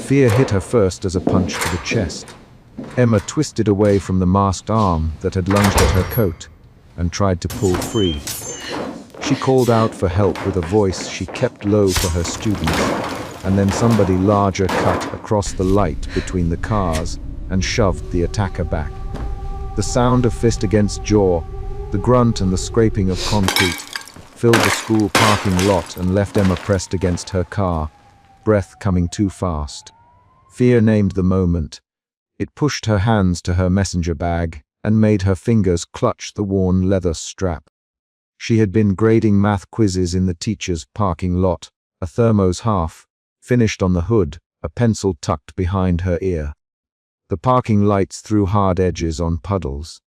Fear hit her first as a punch to the chest. Emma twisted away from the masked arm that had lunged at her coat and tried to pull free. She called out for help with a voice she kept low for her students, and then somebody larger cut across the light between the cars and shoved the attacker back. The sound of fist against jaw, the grunt and the scraping of concrete filled the school parking lot and left Emma pressed against her car, breath coming too fast. Fear named the moment. It pushed her hands to her messenger bag and made her fingers clutch the worn leather strap. She had been grading math quizzes in the teacher's parking lot, a thermos half, finished on the hood, a pencil tucked behind her ear. The parking lights threw hard edges on puddles.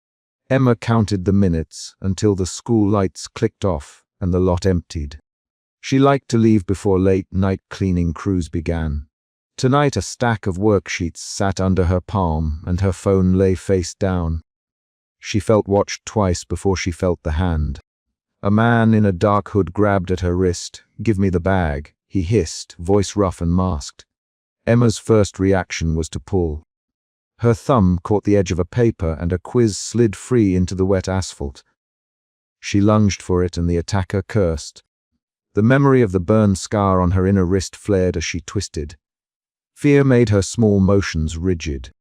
Emma counted the minutes until the school lights clicked off and the lot emptied. She liked to leave before late-night cleaning crews began. Tonight a stack of worksheets sat under her palm and her phone lay face down. She felt watched twice before she felt the hand. A man in a dark hood grabbed at her wrist. "Give me the bag," he hissed, voice rough and masked. Emma's first reaction was to pull. Her thumb caught the edge of a paper and a quiz slid free into the wet asphalt. She lunged for it and the attacker cursed. The memory of the burn scar on her inner wrist flared as she twisted. Fear made her small motions rigid.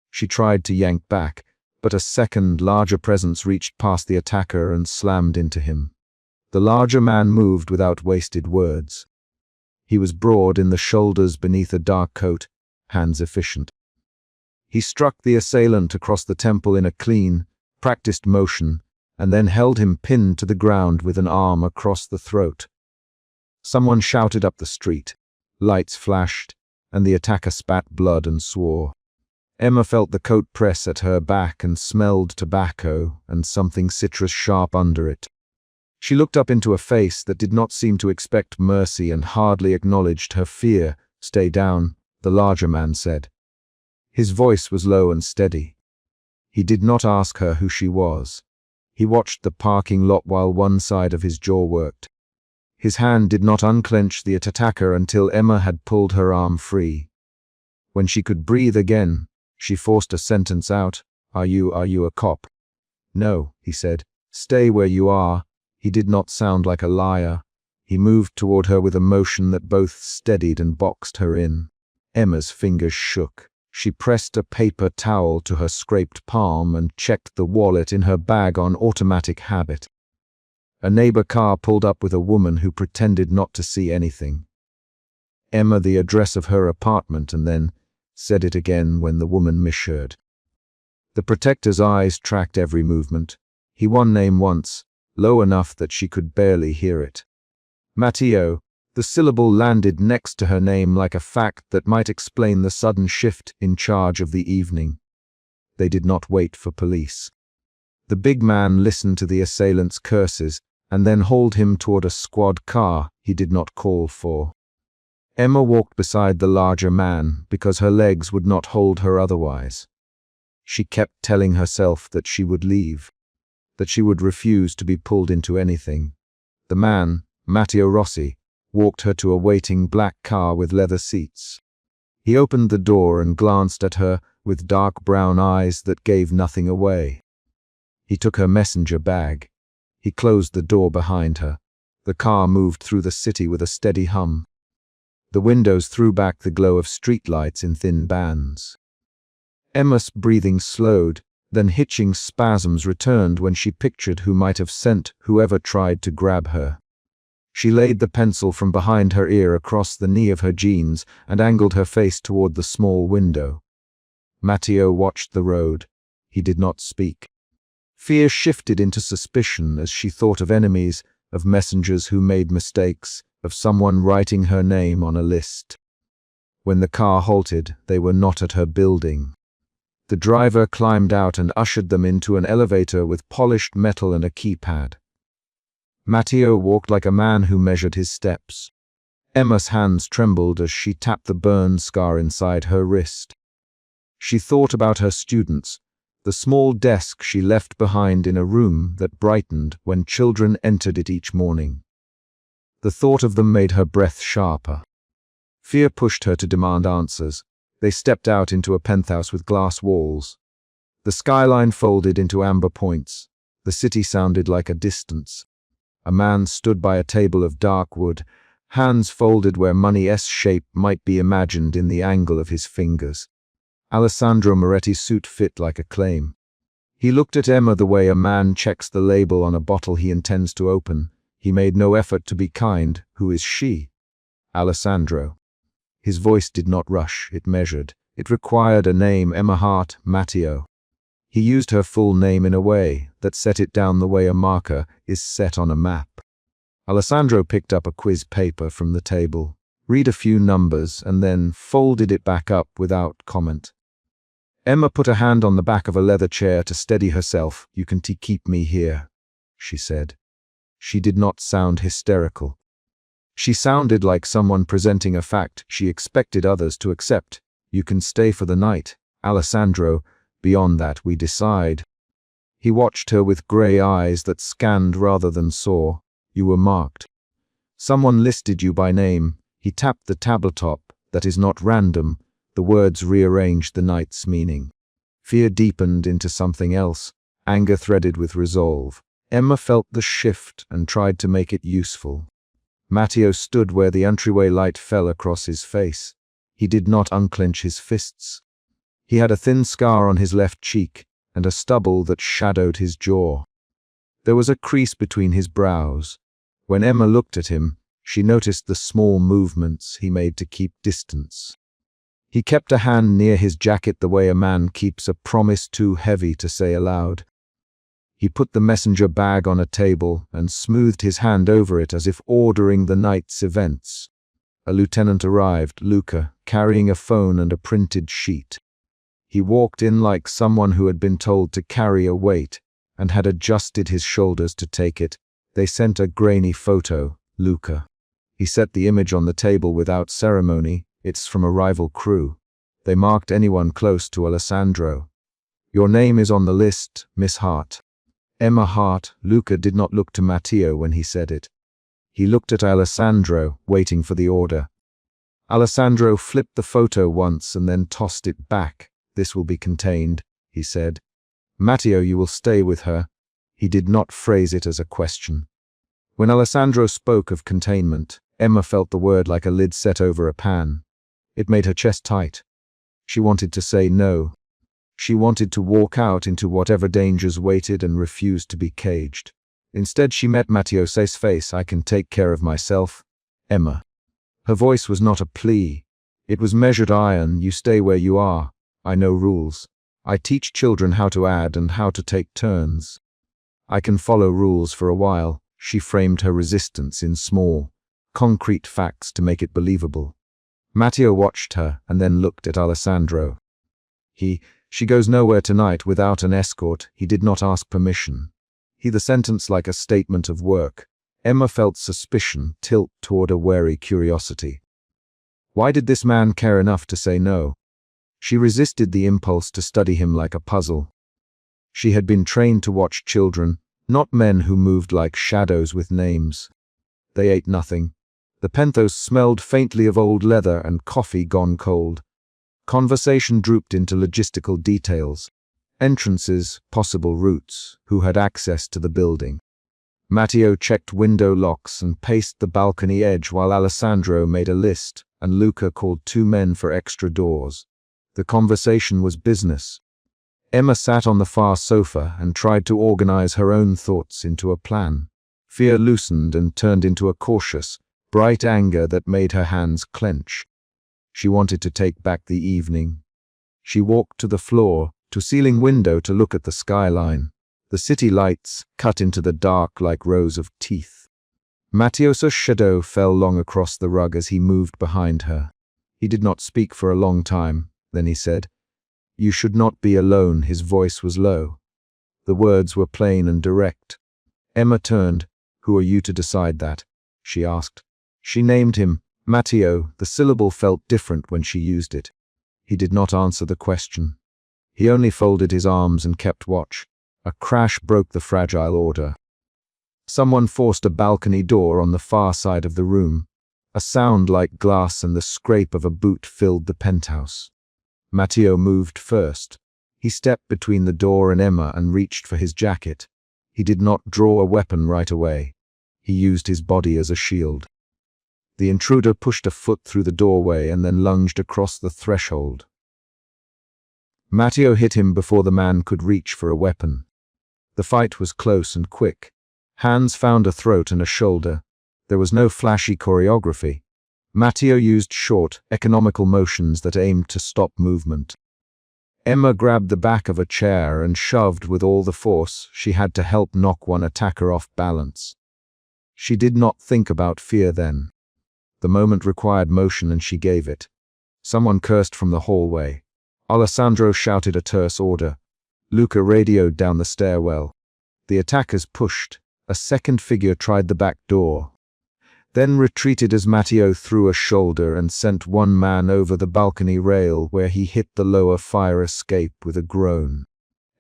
She tried to yank back, but a second, larger presence reached past the attacker and slammed into him. The larger man moved without wasted words. He was broad in the shoulders beneath a dark coat, hands efficient. He struck the assailant across the temple in a clean, practiced motion, and then held him pinned to the ground with an arm across the throat. Someone shouted up the street. Lights flashed, and the attacker spat blood and swore. Emma felt the coat press at her back and smelled tobacco and something citrus sharp under it. She looked up into a face that did not seem to expect mercy and hardly acknowledged her fear. "Stay down," the larger man said. His voice was low and steady. He did not ask her who she was. He watched the parking lot while one side of his jaw worked. His hand did not unclench the attacker until Emma had pulled her arm free. When she could breathe again, she forced a sentence out. Are you a cop?" "No," he said. "Stay where you are." He did not sound like a liar. He moved toward her with a motion that both steadied and boxed her in. Emma's fingers shook. She pressed a paper towel to her scraped palm and checked the wallet in her bag on automatic habit. A neighbor car pulled up with a woman who pretended not to see anything. Emma the address of her apartment and then said it again when the woman misheard. The protector's eyes tracked every movement. He one name once, low enough that she could barely hear it. Matteo. The syllable landed next to her name like a fact that might explain the sudden shift in charge of the evening. They did not wait for police. The big man listened to the assailant's curses and then hauled him toward a squad car he did not call for. Emma walked beside the larger man because her legs would not hold her otherwise. She kept telling herself that she would leave, that she would refuse to be pulled into anything. The man, Matteo Rossi, walked her to a waiting black car with leather seats. He opened the door and glanced at her with dark brown eyes that gave nothing away. He took her messenger bag. He closed the door behind her. The car moved through the city with a steady hum. The windows threw back the glow of streetlights in thin bands. Emma's breathing slowed, then hitching spasms returned when she pictured who might have sent whoever tried to grab her. She laid the pencil from behind her ear across the knee of her jeans and angled her face toward the small window. Matteo watched the road. He did not speak. Fear shifted into suspicion as she thought of enemies, of messengers who made mistakes, of someone writing her name on a list. When the car halted, they were not at her building. The driver climbed out and ushered them into an elevator with polished metal and a keypad. Matteo walked like a man who measured his steps. Emma's hands trembled as she tapped the burn scar inside her wrist. She thought about her students, the small desk she left behind in a room that brightened when children entered it each morning. The thought of them made her breath sharper. Fear pushed her to demand answers. They stepped out into a penthouse with glass walls. The skyline folded into amber points. The city sounded like a distance. A man stood by a table of dark wood, hands folded where money-S shape might be imagined in the angle of his fingers. Alessandro Moretti's suit fit like a claim. He looked at Emma the way a man checks the label on a bottle he intends to open. He made no effort to be kind. Who is she? Alessandro. His voice did not rush, it measured. It required a name, Emma Hart, Matteo. He used her full name in a way that set it down the way a marker is set on a map. Alessandro picked up a quiz paper from the table, read a few numbers, and then folded it back up without comment. Emma put a hand on the back of a leather chair to steady herself. You can keep me here, she said. She did not sound hysterical. She sounded like someone presenting a fact she expected others to accept. You can stay for the night, Alessandro. Beyond that we decide. He watched her with grey eyes that scanned rather than saw. You were marked. Someone listed you by name. He tapped the tabletop. That is not random. The words rearranged the night's meaning. Fear deepened into something else, anger threaded with resolve. Emma felt the shift and tried to make it useful. Matteo stood where the entryway light fell across his face. He did not unclench his fists. He had a thin scar on his left cheek and a stubble that shadowed his jaw. There was a crease between his brows. When Emma looked at him, she noticed the small movements he made to keep distance. He kept a hand near his jacket the way a man keeps a promise too heavy to say aloud. He put the messenger bag on a table and smoothed his hand over it as if ordering the night's events. A lieutenant arrived, Luca, carrying a phone and a printed sheet. He walked in like someone who had been told to carry a weight and had adjusted his shoulders to take it. They sent a grainy photo, Luca. He set the image on the table without ceremony. It's from a rival crew. They marked anyone close to Alessandro. Your name is on the list, Miss Hart. Emma Hart. Luca did not look to Matteo when he said it. He looked at Alessandro, waiting for the order. Alessandro flipped the photo once and then tossed it back. This will be contained, he said. Matteo, you will stay with her. He did not phrase it as a question. When Alessandro spoke of containment, Emma felt the word like a lid set over a pan. It made her chest tight. She wanted to say no. She wanted to walk out into whatever dangers waited and refused to be caged. Instead, she met Matteo's face. I can take care of myself, Emma. Her voice was not a plea. It was measured iron. You stay where you are. I know rules. I teach children how to add and how to take turns. I can follow rules for a while. She framed her resistance in small, concrete facts to make it believable. Matteo watched her and then looked at Alessandro. She goes nowhere tonight without an escort. He did not ask permission. The sentence like a statement of work. Emma felt suspicion tilt toward a wary curiosity. Why did this man care enough to say no? She resisted the impulse to study him like a puzzle. She had been trained to watch children, not men who moved like shadows with names. They ate nothing. The penthouse smelled faintly of old leather and coffee gone cold. Conversation drooped into logistical details. Entrances, possible routes, who had access to the building. Matteo checked window locks and paced the balcony edge while Alessandro made a list, and Luca called 2 men for extra doors. The conversation was business. Emma sat on the far sofa and tried to organize her own thoughts into a plan. Fear loosened and turned into a cautious, bright anger that made her hands clench. She wanted to take back the evening. She walked to the floor, to ceiling window to look at the skyline. The city lights cut into the dark like rows of teeth. Matteo's shadow fell long across the rug as he moved behind her. He did not speak for a long time. Then he said, You should not be alone. His voice was low. The words were plain and direct. Emma turned. Who are you to decide that? She asked. She named him, Matteo. The syllable felt different when she used it. He did not answer the question. He only folded his arms and kept watch. A crash broke the fragile order. Someone forced a balcony door on the far side of the room. A sound like glass and the scrape of a boot filled the penthouse. Matteo moved first. He stepped between the door and Emma and reached for his jacket. He did not draw a weapon right away. He used his body as a shield. The intruder pushed a foot through the doorway and then lunged across the threshold. Matteo hit him before the man could reach for a weapon. The fight was close and quick. Hands found a throat and a shoulder. There was no flashy choreography. Matteo used short, economical motions that aimed to stop movement. Emma grabbed the back of a chair and shoved with all the force she had to help knock one attacker off balance. She did not think about fear then. The moment required motion and she gave it. Someone cursed from the hallway. Alessandro shouted a terse order. Luca radioed down the stairwell. The attackers pushed. A second figure tried the back door, then retreated as Matteo threw a shoulder and sent one man over the balcony rail where he hit the lower fire escape with a groan.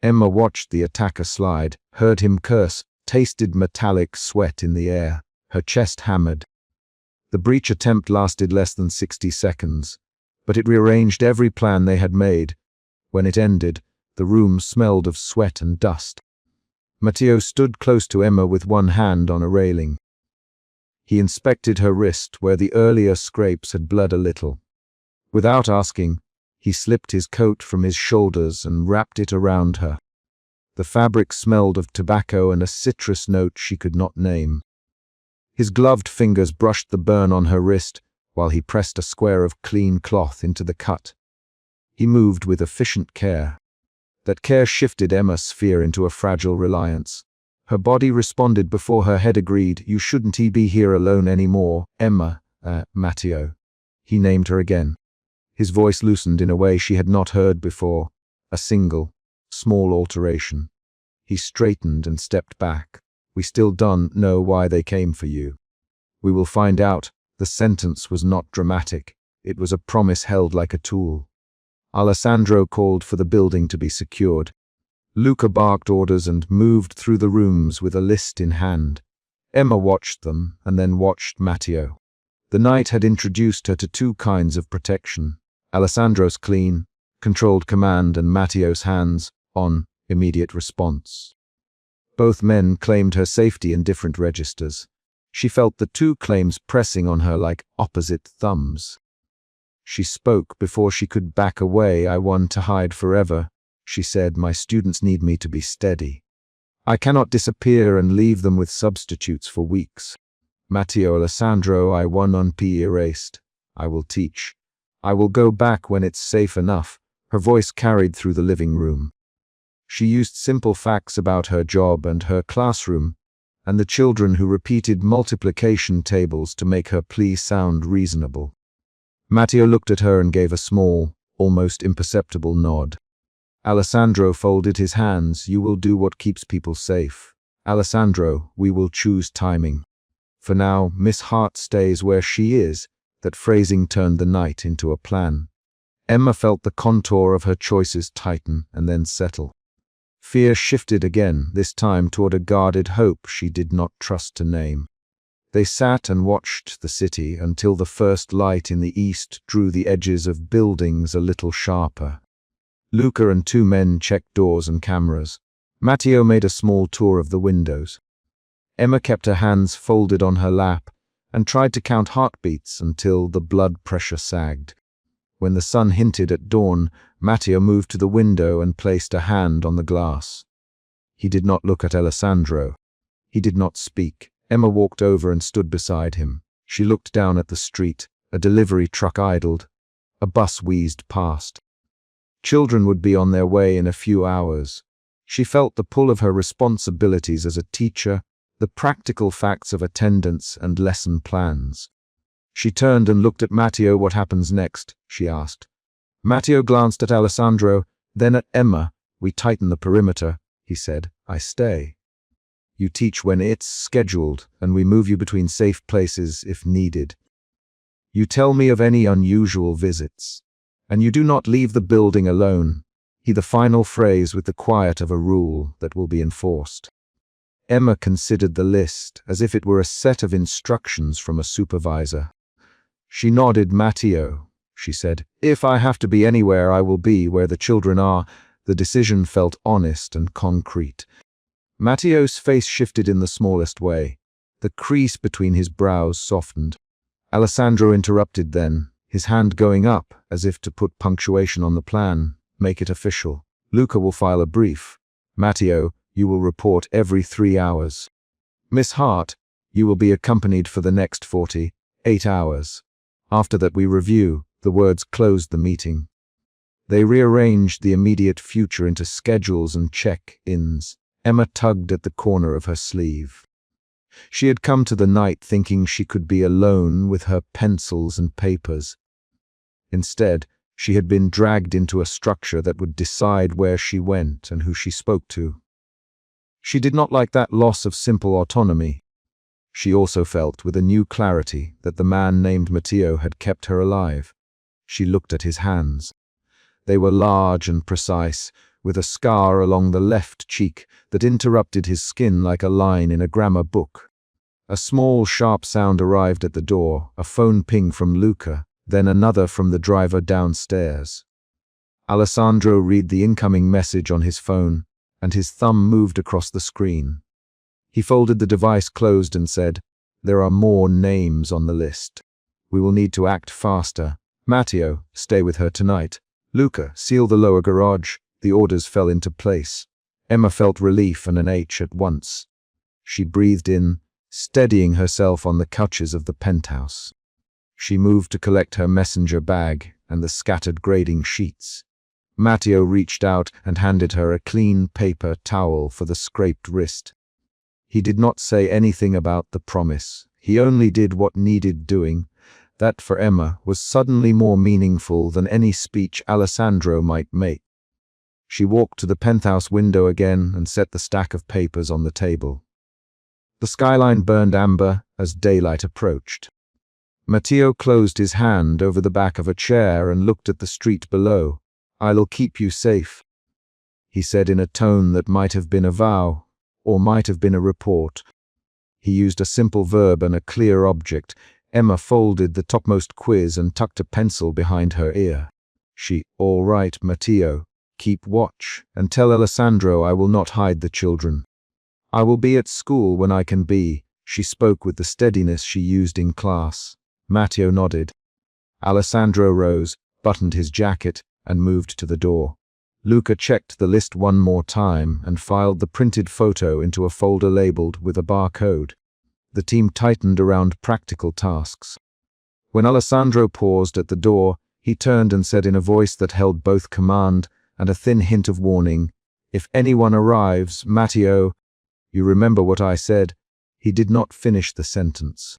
Emma watched the attacker slide, heard him curse, tasted metallic sweat in the air. Her chest hammered. The breach attempt lasted less than 60 seconds, but it rearranged every plan they had made. When it ended, the room smelled of sweat and dust. Matteo stood close to Emma with one hand on a railing. He inspected her wrist where the earlier scrapes had bled a little. Without asking, he slipped his coat from his shoulders and wrapped it around her. The fabric smelled of tobacco and a citrus note she could not name. His gloved fingers brushed the burn on her wrist while he pressed a square of clean cloth into the cut. He moved with efficient care. That care shifted Emma's fear into a fragile reliance. Her body responded before her head agreed. You shouldn't be here alone anymore, Emma, Matteo. He named her again. His voice loosened in a way she had not heard before. A single, small alteration. He straightened and stepped back. We still don't know why they came for you. We will find out. The sentence was not dramatic. It was a promise held like a tool. Alessandro called for the building to be secured. Luca barked orders and moved through the rooms with a list in hand. Emma watched them and then watched Matteo. The night had introduced her to two kinds of protection. Alessandro's clean, controlled command and Matteo's hands-on, immediate response. Both men claimed her safety in different registers. She felt the two claims pressing on her like opposite thumbs. She spoke before she could back away. I want to hide forever, she said. My students need me to be steady. I cannot disappear and leave them with substitutes for weeks. Matteo Alessandro, I want on P erased. I will teach. I will go back when it's safe enough. Her voice carried through the living room. She used simple facts about her job and her classroom, and the children who repeated multiplication tables to make her plea sound reasonable. Matteo looked at her and gave a small, almost imperceptible nod. Alessandro folded his hands. You will do what keeps people safe. Alessandro, we will choose timing. For now, Miss Hart stays where she is. That phrasing turned the night into a plan. Emma felt the contour of her choices tighten and then settle. Fear shifted again, this time toward a guarded hope she did not trust to name. They sat and watched the city until the first light in the east drew the edges of buildings a little sharper. Luca and two men checked doors and cameras. Matteo made a small tour of the windows. Emma kept her hands folded on her lap and tried to count heartbeats until the blood pressure sagged. When the sun hinted at dawn, Matteo moved to the window and placed a hand on the glass. He did not look at Alessandro. He did not speak. Emma walked over and stood beside him. She looked down at the street. A delivery truck idled. A bus wheezed past. Children would be on their way in a few hours. She felt the pull of her responsibilities as a teacher, the practical facts of attendance and lesson plans. She turned and looked at Matteo. What happens next? She asked. Matteo glanced at Alessandro, then at Emma. We tighten the perimeter, he said. I stay. You teach when it's scheduled, and we move you between safe places if needed. You tell me of any unusual visits, and you do not leave the building alone. The final phrase with the quiet of a rule that will be enforced. Emma considered the list as if it were a set of instructions from a supervisor. She nodded. Matteo, she said. If I have to be anywhere, I will be where the children are. The decision felt honest and concrete. Matteo's face shifted in the smallest way. The crease between his brows softened. Alessandro interrupted then, his hand going up as if to put punctuation on the plan. Make it official. Luca will file a brief. Matteo, you will report every 3 hours. Miss Hart, you will be accompanied for the next 48 hours. After that we review. The words closed the meeting. They rearranged the immediate future into schedules and check-ins. Emma tugged at the corner of her sleeve. She had come to the night thinking she could be alone with her pencils and papers. Instead, she had been dragged into a structure that would decide where she went and who she spoke to. She did not like that loss of simple autonomy. She also felt with a new clarity that the man named Matteo had kept her alive. She looked at his hands. They were large and precise, with a scar along the left cheek that interrupted his skin like a line in a grammar book. A small, sharp sound arrived at the door, a phone ping from Luca, then another from the driver downstairs. Alessandro read the incoming message on his phone, and his thumb moved across the screen. He folded the device closed and said, "There are more names on the list. We will need to act faster. Matteo, stay with her tonight. Luca, seal the lower garage." The orders fell into place. Emma felt relief and an H at once. She breathed in, steadying herself on the couches of the penthouse. She moved to collect her messenger bag and the scattered grading sheets. Matteo reached out and handed her a clean paper towel for the scraped wrist. He did not say anything about the promise. He only did what needed doing. That, for Emma, was suddenly more meaningful than any speech Alessandro might make. She walked to the penthouse window again and set the stack of papers on the table. The skyline burned amber as daylight approached. Matteo closed his hand over the back of a chair and looked at the street below. "I'll keep you safe," he said in a tone that might have been a vow, or might have been a report. He used a simple verb and a clear object. Emma folded the topmost quiz and tucked a pencil behind her ear. "All right, Matteo. Keep watch, and tell Alessandro I will not hide the children. I will be at school when I can be." She spoke with the steadiness she used in class. Matteo nodded. Alessandro rose, buttoned his jacket, and moved to the door. Luca checked the list one more time and filed the printed photo into a folder labeled with a barcode. The team tightened around practical tasks. When Alessandro paused at the door, he turned and said in a voice that held both command and a thin hint of warning, "If anyone arrives, Matteo, you remember what I said." He did not finish the sentence.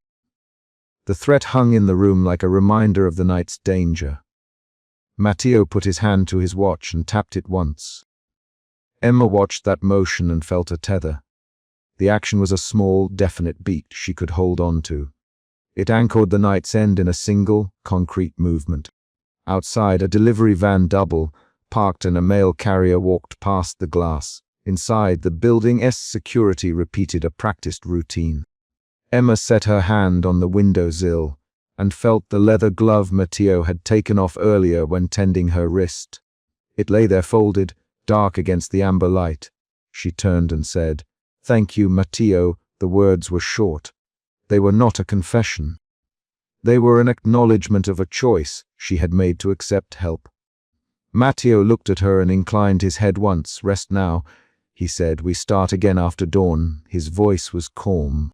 The threat hung in the room like a reminder of the night's danger. Matteo put his hand to his watch and tapped it once. Emma watched that motion and felt a tether. The action was a small, definite beat she could hold on to. It anchored the night's end in a single, concrete movement. Outside, a delivery van double parked and a mail carrier walked past the glass. Inside, the building's security repeated a practiced routine. Emma set her hand on the windowsill and felt the leather glove Matteo had taken off earlier when tending her wrist. It lay there folded, dark against the amber light. She turned and said, "Thank you, Matteo." The words were short. They were not a confession. They were an acknowledgement of a choice she had made to accept help. Matteo looked at her and inclined his head once. "Rest now," he said. "We start again after dawn." His voice was calm.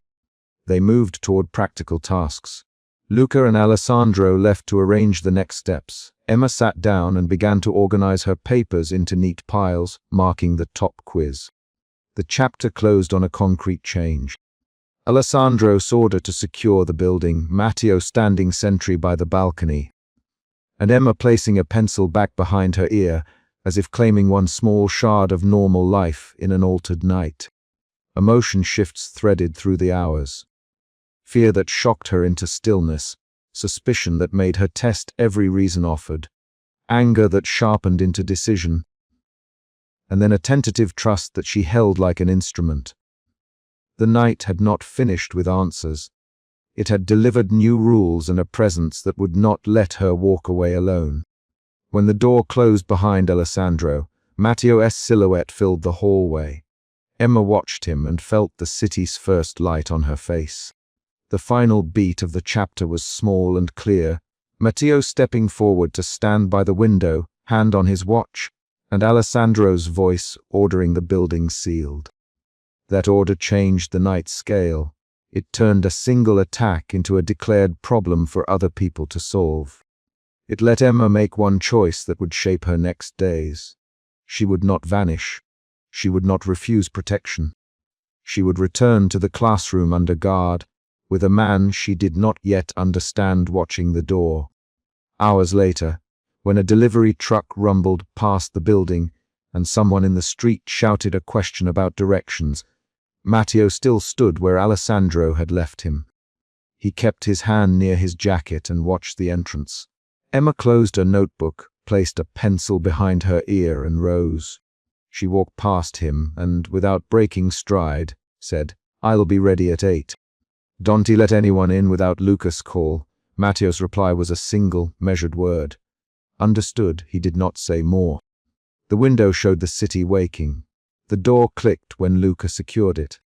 They moved toward practical tasks. Luca and Alessandro left to arrange the next steps. Emma sat down and began to organize her papers into neat piles, marking the top quiz. The chapter closed on a concrete change. Alessandro saw her to secure the building, Matteo standing sentry by the balcony, and Emma placing a pencil back behind her ear, as if claiming one small shard of normal life in an altered night. Emotion shifts threaded through the hours. Fear that shocked her into stillness, suspicion that made her test every reason offered, anger that sharpened into decision, and then a tentative trust that she held like an instrument. The night had not finished with answers. It had delivered new rules and a presence that would not let her walk away alone. When the door closed behind Alessandro, Matteo's silhouette filled the hallway. Emma watched him and felt the city's first light on her face. The final beat of the chapter was small and clear, Matteo stepping forward to stand by the window, hand on his watch, and Alessandro's voice ordering the building sealed. That order changed the night's scale. It turned a single attack into a declared problem for other people to solve. It let Emma make one choice that would shape her next days. She would not vanish. She would not refuse protection. She would return to the classroom under guard, with a man she did not yet understand watching the door. Hours later, when a delivery truck rumbled past the building and someone in the street shouted a question about directions, Matteo still stood where Alessandro had left him. He kept his hand near his jacket and watched the entrance. Emma closed her notebook, placed a pencil behind her ear and rose. She walked past him and, without breaking stride, said, "I'll be ready at 8. Don't let anyone in without Lucas' call." Matteo's reply was a single, measured word. Understood, he did not say more. The window showed the city waking. The door clicked when Lucas secured it.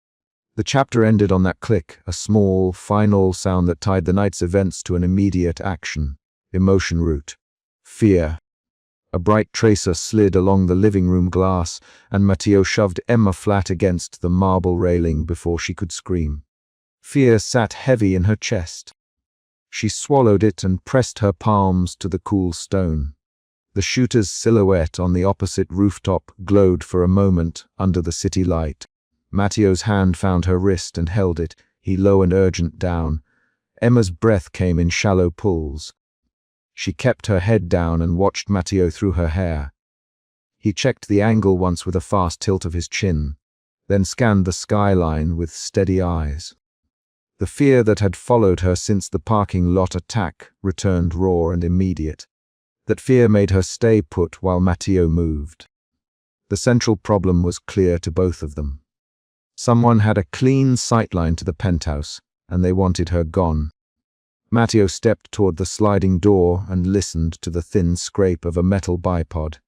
The chapter ended on that click, a small, final sound that tied the night's events to an immediate action. Emotion root. Fear. A bright tracer slid along the living room glass, and Matteo shoved Emma flat against the marble railing before she could scream. Fear sat heavy in her chest. She swallowed it and pressed her palms to the cool stone. The shooter's silhouette on the opposite rooftop glowed for a moment under the city light. Matteo's hand found her wrist and held it, he low and urgent down. Emma's breath came in shallow pulls. She kept her head down and watched Matteo through her hair. He checked the angle once with a fast tilt of his chin, then scanned the skyline with steady eyes. The fear that had followed her since the parking lot attack returned raw and immediate. That fear made her stay put while Matteo moved. The central problem was clear to both of them. Someone had a clean sightline to the penthouse, and they wanted her gone. Matteo stepped toward the sliding door and listened to the thin scrape of a metal bipod.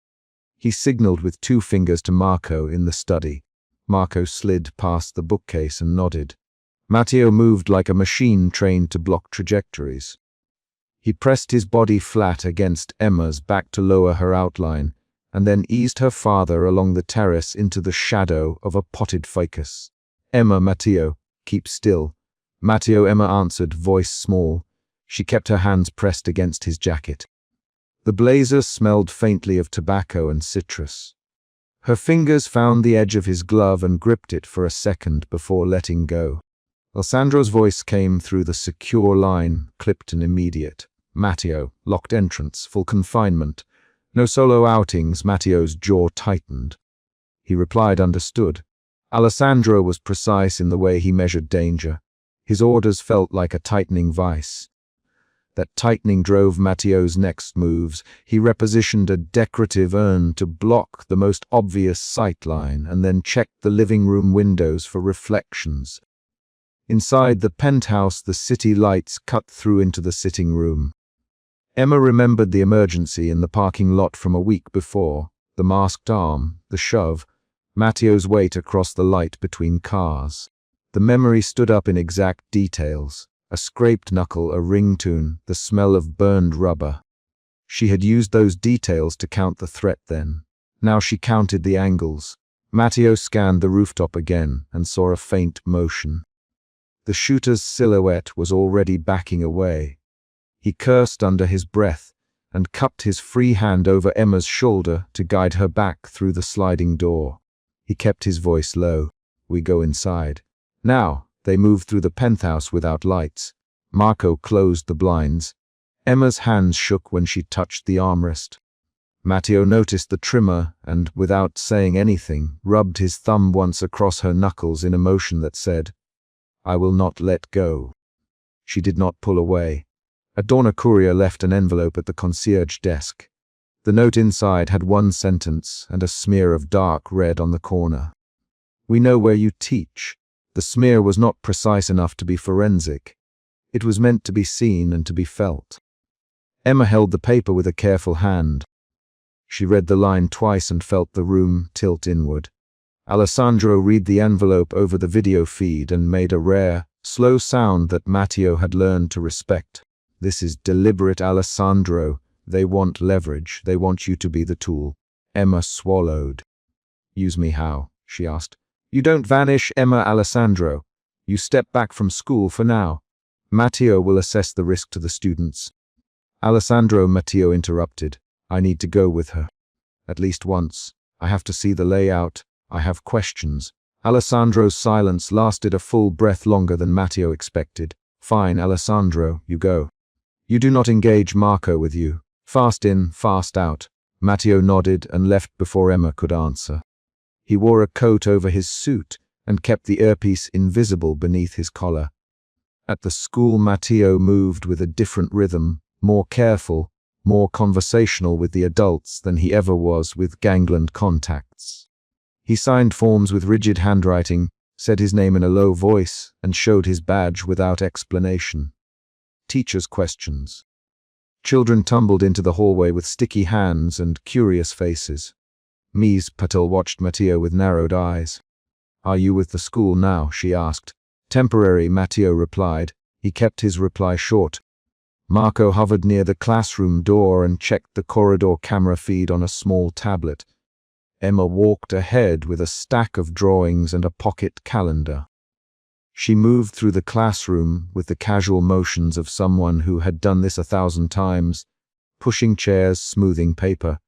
He signaled with 2 fingers to Marco in the study. Marco slid past the bookcase and nodded. Matteo moved like a machine trained to block trajectories. He pressed his body flat against Emma's back to lower her outline, and then eased her farther along the terrace into the shadow of a potted ficus. "Emma, Matteo, keep still." Matteo, Emma answered, voice small. She kept her hands pressed against his jacket. The blazer smelled faintly of tobacco and citrus. Her fingers found the edge of his glove and gripped it for a second before letting go. Alessandro's voice came through the secure line, clipped and immediate. "Matteo, locked entrance, full confinement. No solo outings." Matteo's jaw tightened. He replied, understood. Alessandro was precise in the way he measured danger. His orders felt like a tightening vice. That tightening drove Matteo's next moves. He repositioned a decorative urn to block the most obvious sightline and then checked the living room windows for reflections. Inside the penthouse, the city lights cut through into the sitting room. Emma remembered the emergency in the parking lot from a week before, the masked arm, the shove, Matteo's weight across the light between cars. The memory stood up in exact details. A scraped knuckle, a ringtone, the smell of burned rubber. She had used those details to count the threat then. Now she counted the angles. Matteo scanned the rooftop again and saw a faint motion. The shooter's silhouette was already backing away. He cursed under his breath and cupped his free hand over Emma's shoulder to guide her back through the sliding door. He kept his voice low. "We go inside." Now, they moved through the penthouse without lights. Marco closed the blinds. Emma's hands shook when she touched the armrest. Matteo noticed the trimmer and, without saying anything, rubbed his thumb once across her knuckles in a motion that said, "I will not let go." She did not pull away. A Dorna courier left an envelope at the concierge desk. The note inside had one sentence and a smear of dark red on the corner. "We know where you teach." The smear was not precise enough to be forensic. It was meant to be seen and to be felt. Emma held the paper with a careful hand. She read the line twice and felt the room tilt inward. Alessandro read the envelope over the video feed and made a rare, slow sound that Matteo had learned to respect. This is deliberate, Alessandro. They want leverage. They want you to be the tool. Emma swallowed. Use me how? She asked. You don't vanish, Emma. Alessandro. You step back from school for now. Matteo will assess the risk to the students. Alessandro. Matteo interrupted. I need to go with her. At least once. I have to see the layout. I have questions. Alessandro's silence lasted a full breath longer than Matteo expected. Fine, Alessandro, you go. You do not engage Marco with you. Fast in, fast out. Matteo nodded and left before Emma could answer. He wore a coat over his suit and kept the earpiece invisible beneath his collar. At the school, Matteo moved with a different rhythm, more careful, more conversational with the adults than he ever was with gangland contacts. He signed forms with rigid handwriting, said his name in a low voice, and showed his badge without explanation. Teachers' questions. Children tumbled into the hallway with sticky hands and curious faces. Ms. Patel watched Matteo with narrowed eyes. Are you with the school now? She asked. Temporary, Matteo replied. He kept his reply short. Marco hovered near the classroom door and checked the corridor camera feed on a small tablet. Emma walked ahead with a stack of drawings and a pocket calendar. She moved through the classroom with the casual motions of someone who had done this 1,000 times, pushing chairs, smoothing paper,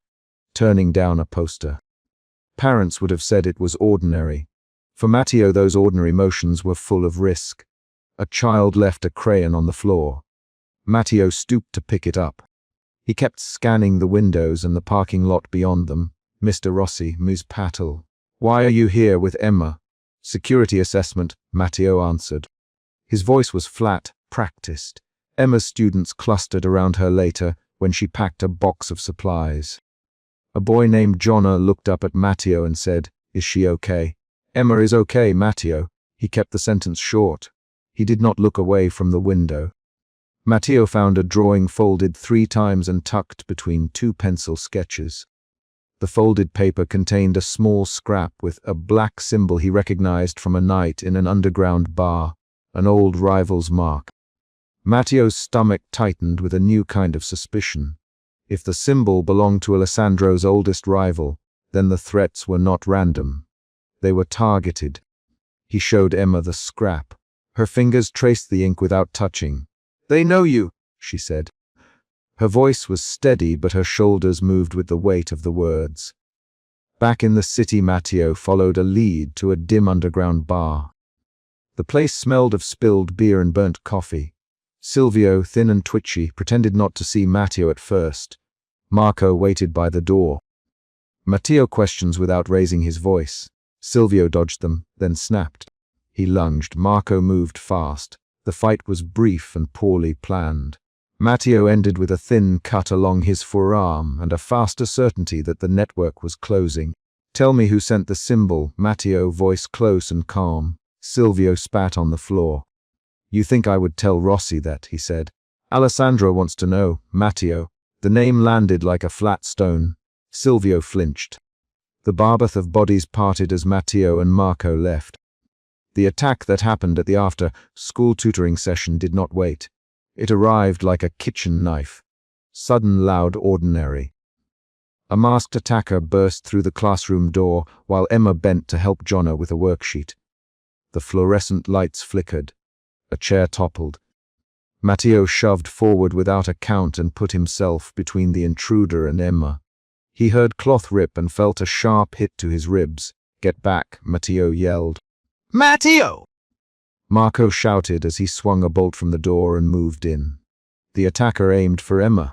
turning down a poster. Parents would have said it was ordinary. For Matteo, those ordinary motions were full of risk. A child left a crayon on the floor. Matteo stooped to pick it up. He kept scanning the windows and the parking lot beyond them. Mr. Rossi, Ms. Patel. Why are you here with Emma? Security assessment, Matteo answered. His voice was flat, practiced. Emma's students clustered around her later when she packed a box of supplies. A boy named Jonna looked up at Matteo and said, Is she okay? Emma is okay, Matteo. He kept the sentence short. He did not look away from the window. Matteo found a drawing folded 3 times and tucked between 2 pencil sketches. The folded paper contained a small scrap with a black symbol he recognized from a night in an underground bar, an old rival's mark. Matteo's stomach tightened with a new kind of suspicion. If the symbol belonged to Alessandro's oldest rival, then the threats were not random. They were targeted. He showed Emma the scrap. Her fingers traced the ink without touching. They know you, she said. Her voice was steady, but her shoulders moved with the weight of the words. Back in the city, Matteo followed a lead to a dim underground bar. The place smelled of spilled beer and burnt coffee. Silvio, thin and twitchy, pretended not to see Matteo at first. Marco waited by the door. Matteo questions without raising his voice. Silvio dodged them, then snapped. He lunged. Marco moved fast. The fight was brief and poorly planned. Matteo ended with a thin cut along his forearm and a faster certainty that the network was closing. Tell me who sent the symbol, Matteo, voice close and calm. Silvio spat on the floor. You think I would tell Rossi that, he said. Alessandro wants to know, Matteo. The name landed like a flat stone. Silvio flinched. The barbath of bodies parted as Matteo and Marco left. The attack that happened at the after-school tutoring session did not wait. It arrived like a kitchen knife. Sudden, loud, ordinary. A masked attacker burst through the classroom door while Emma bent to help Jonna with a worksheet. The fluorescent lights flickered. A chair toppled. Matteo shoved forward without a count and put himself between the intruder and Emma. He heard cloth rip and felt a sharp hit to his ribs. Get back, Matteo yelled. Matteo! Marco shouted as he swung a bolt from the door and moved in. The attacker aimed for Emma.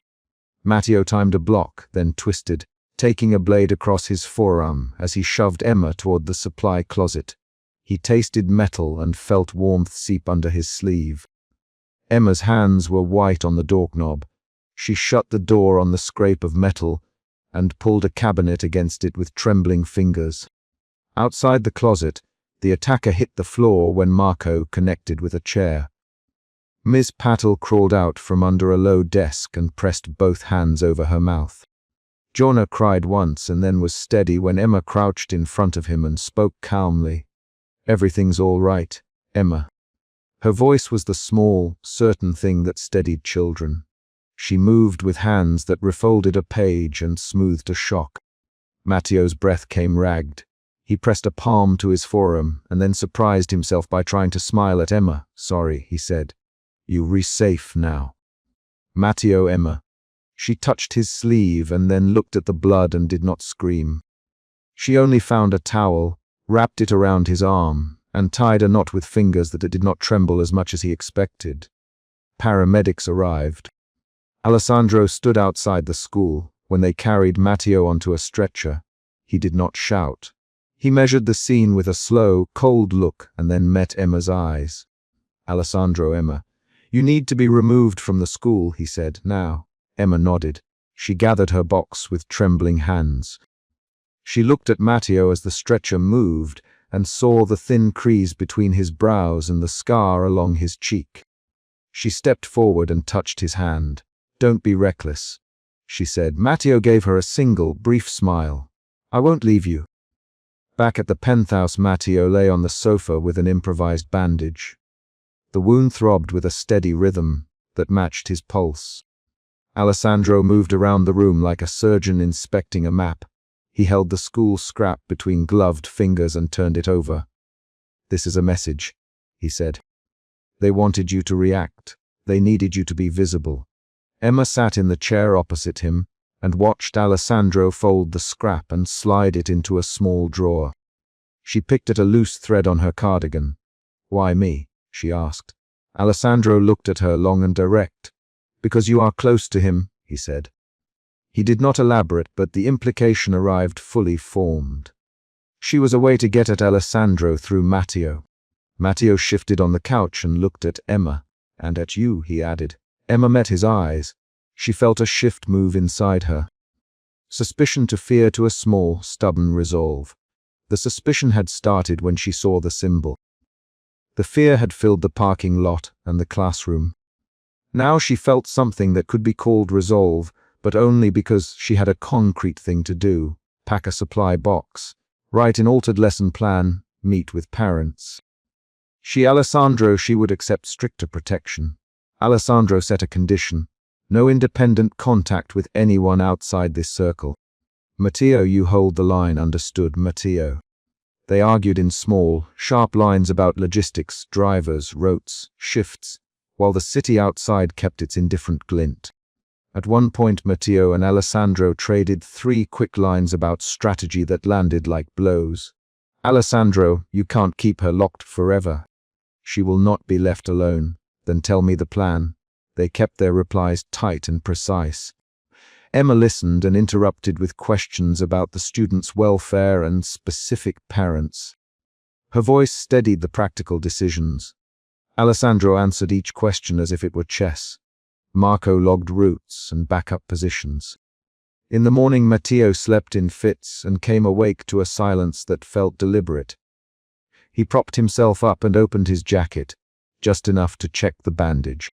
Matteo timed a block, then twisted, taking a blade across his forearm as he shoved Emma toward the supply closet. He tasted metal and felt warmth seep under his sleeve. Emma's hands were white on the doorknob. She shut the door on the scrape of metal and pulled a cabinet against it with trembling fingers. Outside the closet, the attacker hit the floor when Marco connected with a chair. Miss Patel crawled out from under a low desk and pressed both hands over her mouth. Jonah cried once and then was steady when Emma crouched in front of him and spoke calmly. "Everything's all right, Emma." Her voice was the small, certain thing that steadied children. She moved with hands that refolded a page and smoothed a shock. Matteo's breath came ragged. He pressed a palm to his forearm and then surprised himself by trying to smile at Emma. "Sorry," he said. "You're safe now." Matteo, Emma. She touched his sleeve and then looked at the blood and did not scream. She only found a towel, wrapped it around his arm, and tied a knot with fingers that it did not tremble as much as he expected. Paramedics arrived. Alessandro stood outside the school when they carried Matteo onto a stretcher. He did not shout. He measured the scene with a slow, cold look and then met Emma's eyes. "Alessandro, Emma, you need to be removed from the school," he said. "Now." Emma nodded. She gathered her box with trembling hands. She looked at Matteo as the stretcher moved and saw the thin crease between his brows and the scar along his cheek. She stepped forward and touched his hand. "Don't be reckless," she said. Matteo gave her a single, brief smile. "I won't leave you." Back at the penthouse, Matteo lay on the sofa with an improvised bandage. The wound throbbed with a steady rhythm that matched his pulse. Alessandro moved around the room like a surgeon inspecting a map. He held the school scrap between gloved fingers and turned it over. "This is a message," he said. "They wanted you to react. They needed you to be visible." Emma sat in the chair opposite him and watched Alessandro fold the scrap and slide it into a small drawer. She picked at a loose thread on her cardigan. "Why me?" she asked. Alessandro looked at her long and direct. "Because you are close to him," he said. He did not elaborate, but the implication arrived fully formed. She was a way to get at Alessandro through Matteo. Matteo shifted on the couch and looked at Emma. "And at you," he added. Emma met his eyes. She felt a shift move inside her. Suspicion to fear to a small, stubborn resolve. The suspicion had started when she saw the symbol. The fear had filled the parking lot and the classroom. Now she felt something that could be called resolve, but only because she had a concrete thing to do: pack a supply box, write an altered lesson plan, meet with parents. Alessandro, she would accept stricter protection. Alessandro set a condition: no independent contact with anyone outside this circle. "Matteo, you hold the line, understood, Matteo?" They argued in small, sharp lines about logistics, drivers, routes, shifts, while the city outside kept its indifferent glint. At one point, Matteo and Alessandro traded 3 quick lines about strategy that landed like blows. "Alessandro, you can't keep her locked forever. She will not be left alone. Then tell me the plan." They kept their replies tight and precise. Emma listened and interrupted with questions about the students' welfare and specific parents. Her voice steadied the practical decisions. Alessandro answered each question as if it were chess. Marco logged routes and backup positions. In the morning, Matteo slept in fits and came awake to a silence that felt deliberate. He propped himself up and opened his jacket, just enough to check the bandage.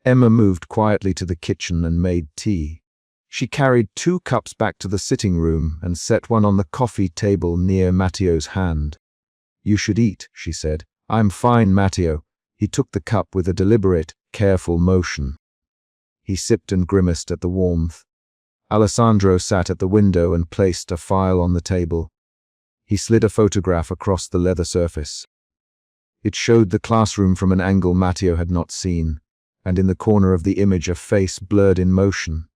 Emma moved quietly to the kitchen and made tea. She carried 2 cups back to the sitting room and set one on the coffee table near Matteo's hand. "You should eat," she said. "I'm fine, Matteo." He took the cup with a deliberate, careful motion. He sipped and grimaced at the warmth. Alessandro sat at the window and placed a file on the table. He slid a photograph across the leather surface. It showed the classroom from an angle Matteo had not seen, and in the corner of the image a face blurred in motion.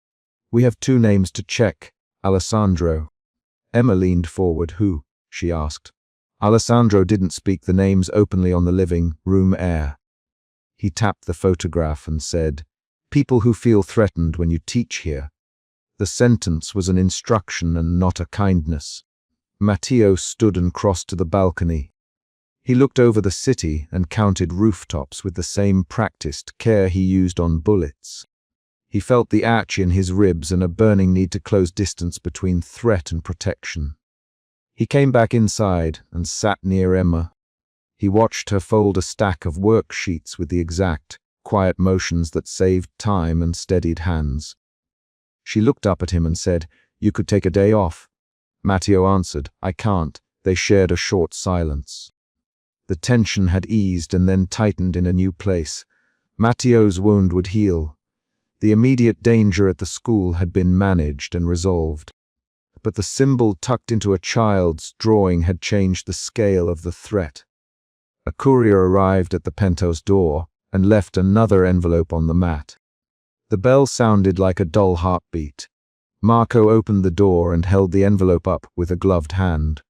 "We have 2 names to check, Alessandro." Emma leaned forward. "Who?" she asked. Alessandro didn't speak the names openly on the living room air. He tapped the photograph and said, "People who feel threatened when you teach here." The sentence was an instruction and not a kindness. Matteo stood and crossed to the balcony. He looked over the city and counted rooftops with the same practiced care he used on bullets. He felt the ache in his ribs and a burning need to close distance between threat and protection. He came back inside and sat near Emma. He watched her fold a stack of worksheets with the exact, quiet motions that saved time and steadied hands. She looked up at him and said, "You could take a day off." Matteo answered, "I can't." They shared a short silence. The tension had eased and then tightened in a new place. Matteo's wound would heal. The immediate danger at the school had been managed and resolved. But the symbol tucked into a child's drawing had changed the scale of the threat. A courier arrived at the penthouse door and left another envelope on the mat. The bell sounded like a dull heartbeat. Marco opened the door and held the envelope up with a gloved hand.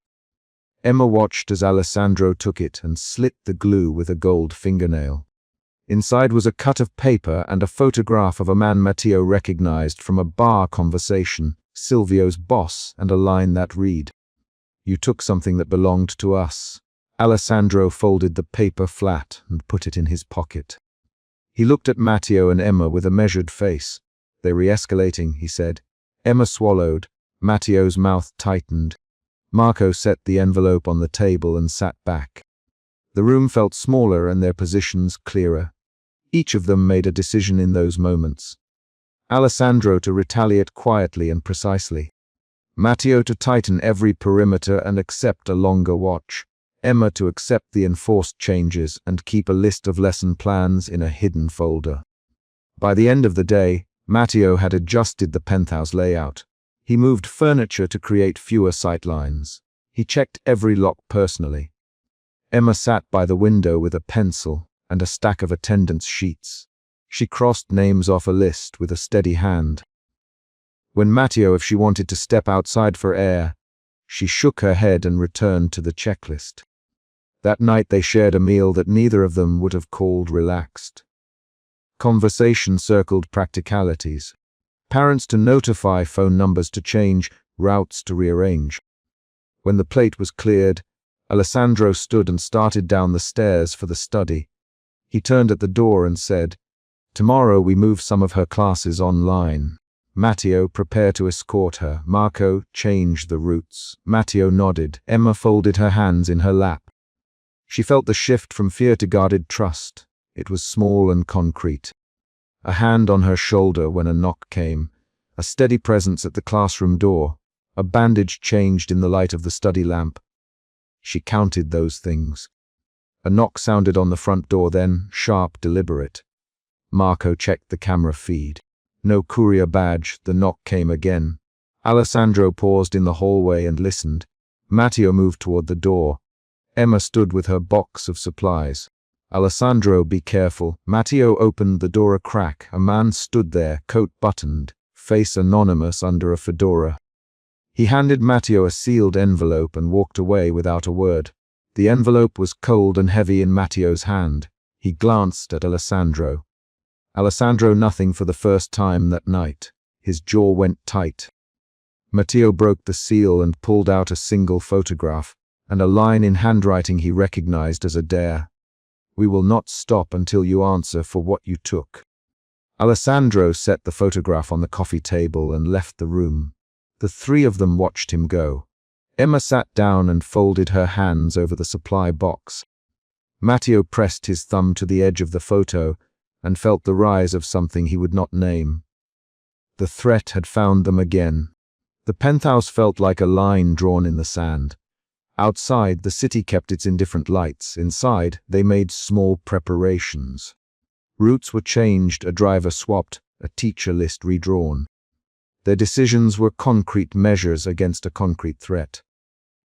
Emma watched as Alessandro took it and slit the glue with a gold fingernail. Inside was a cut of paper and a photograph of a man Matteo recognized from a bar conversation, Silvio's boss, and a line that read, "You took something that belonged to us." Alessandro folded the paper flat and put it in his pocket. He looked at Matteo and Emma with a measured face. "They're re-escalating," he said. Emma swallowed. Matteo's mouth tightened. Marco set the envelope on the table and sat back. The room felt smaller and their positions clearer. Each of them made a decision in those moments. Alessandro to retaliate quietly and precisely. Matteo to tighten every perimeter and accept a longer watch. Emma to accept the enforced changes and keep a list of lesson plans in a hidden folder. By the end of the day, Matteo had adjusted the penthouse layout. He moved furniture to create fewer sightlines. He checked every lock personally. Emma sat by the window with a pencil and a stack of attendance sheets. She crossed names off a list with a steady hand. When Matteo, if she wanted to step outside for air, she shook her head and returned to the checklist. That night they shared a meal that neither of them would have called relaxed. Conversation circled practicalities. Parents to notify, phone numbers to change, routes to rearrange. When the plate was cleared, Alessandro stood and started down the stairs for the study. He turned at the door and said, "Tomorrow we move some of her classes online." Matteo, prepare to escort her. Marco, change the routes. Matteo nodded. Emma folded her hands in her lap. She felt the shift from fear to guarded trust. It was small and concrete. A hand on her shoulder when a knock came. A steady presence at the classroom door. A bandage changed in the light of the study lamp. She counted those things. A knock sounded on the front door then, sharp, deliberate. Marco checked the camera feed. No courier badge. The knock came again. Alessandro paused in the hallway and listened. Matteo moved toward the door. Emma stood with her box of supplies. "Alessandro, be careful." Matteo opened the door a crack. A man stood there, coat buttoned, face anonymous under a fedora. He handed Matteo a sealed envelope and walked away without a word. The envelope was cold and heavy in Matteo's hand. He glanced at Alessandro. Alessandro nothing for the first time that night. His jaw went tight. Matteo broke the seal and pulled out a single photograph, and a line in handwriting he recognized as a dare. "We will not stop until you answer for what you took." Alessandro set the photograph on the coffee table and left the room. The three of them watched him go. Emma sat down and folded her hands over the supply box. Matteo pressed his thumb to the edge of the photo and felt the rise of something he would not name. The threat had found them again. The penthouse felt like a line drawn in the sand. Outside, the city kept its indifferent lights. Inside, they made small preparations. Routes were changed, a driver swapped, a teacher list redrawn. Their decisions were concrete measures against a concrete threat.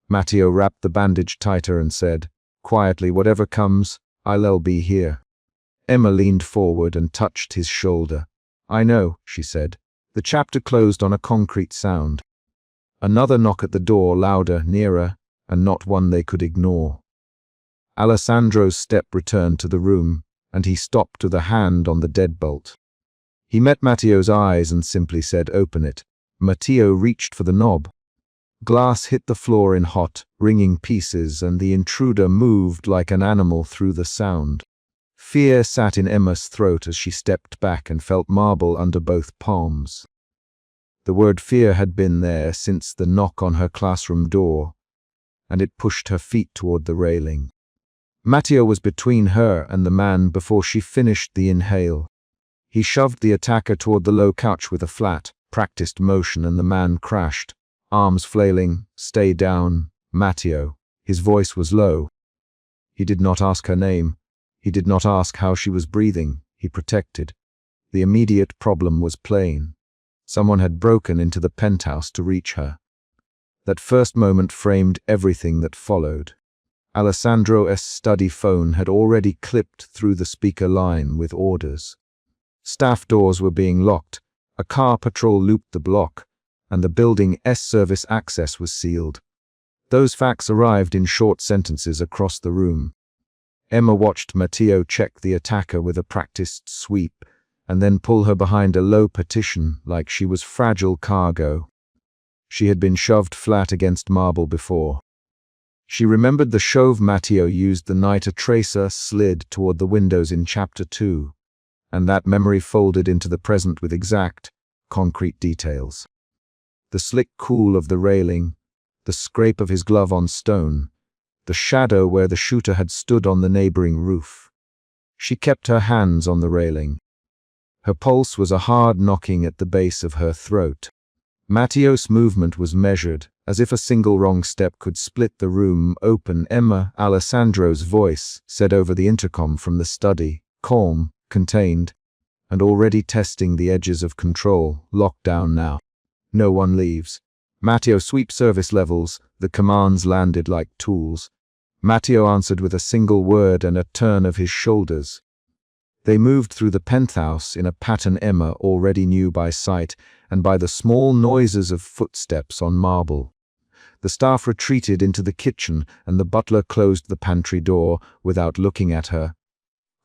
Matteo wrapped the bandage tighter and said, quietly, "Whatever comes, I'll be here." Emma leaned forward and touched his shoulder. "I know," she said. The chapter closed on a concrete sound. Another knock at the door, louder, nearer, and not one they could ignore. Alessandro's step returned to the room, and he stopped with a hand on the deadbolt. He met Matteo's eyes and simply said, "Open it." Matteo reached for the knob. Glass hit the floor in hot, ringing pieces, and the intruder moved like an animal through the sound. Fear sat in Emma's throat as she stepped back and felt marble under both palms. The word fear had been there since the knock on her classroom door, and it pushed her feet toward the railing. Matteo was between her and the man before she finished the inhale. He shoved the attacker toward the low couch with a flat, practiced motion, and the man crashed, arms flailing. "Stay down, Matteo." His voice was low. He did not ask her name. He did not ask how she was breathing. He protected. The immediate problem was plain. Someone had broken into the penthouse to reach her. That first moment framed everything that followed. Alessandro's study phone had already clipped through the speaker line with orders. Staff doors were being locked, a car patrol looped the block, and the building's service access was sealed. Those facts arrived in short sentences across the room. Emma watched Matteo check the attacker with a practiced sweep, and then pull her behind a low partition like she was fragile cargo. She had been shoved flat against marble before. She remembered the shove Matteo used the night a tracer slid toward the windows in Chapter 2, and that memory folded into the present with exact, concrete details. The slick cool of the railing, the scrape of his glove on stone, the shadow where the shooter had stood on the neighboring roof. She kept her hands on the railing. Her pulse was a hard knocking at the base of her throat. Matteo's movement was measured, as if a single wrong step could split the room open. "Emma," Alessandro's voice said over the intercom from the study, calm, contained, and already testing the edges of control. "Locked down now. No one leaves. Matteo, sweep service levels." The commands landed like tools. Matteo answered with a single word and a turn of his shoulders. They moved through the penthouse in a pattern Emma already knew by sight and by the small noises of footsteps on marble. The staff retreated into the kitchen and the butler closed the pantry door without looking at her.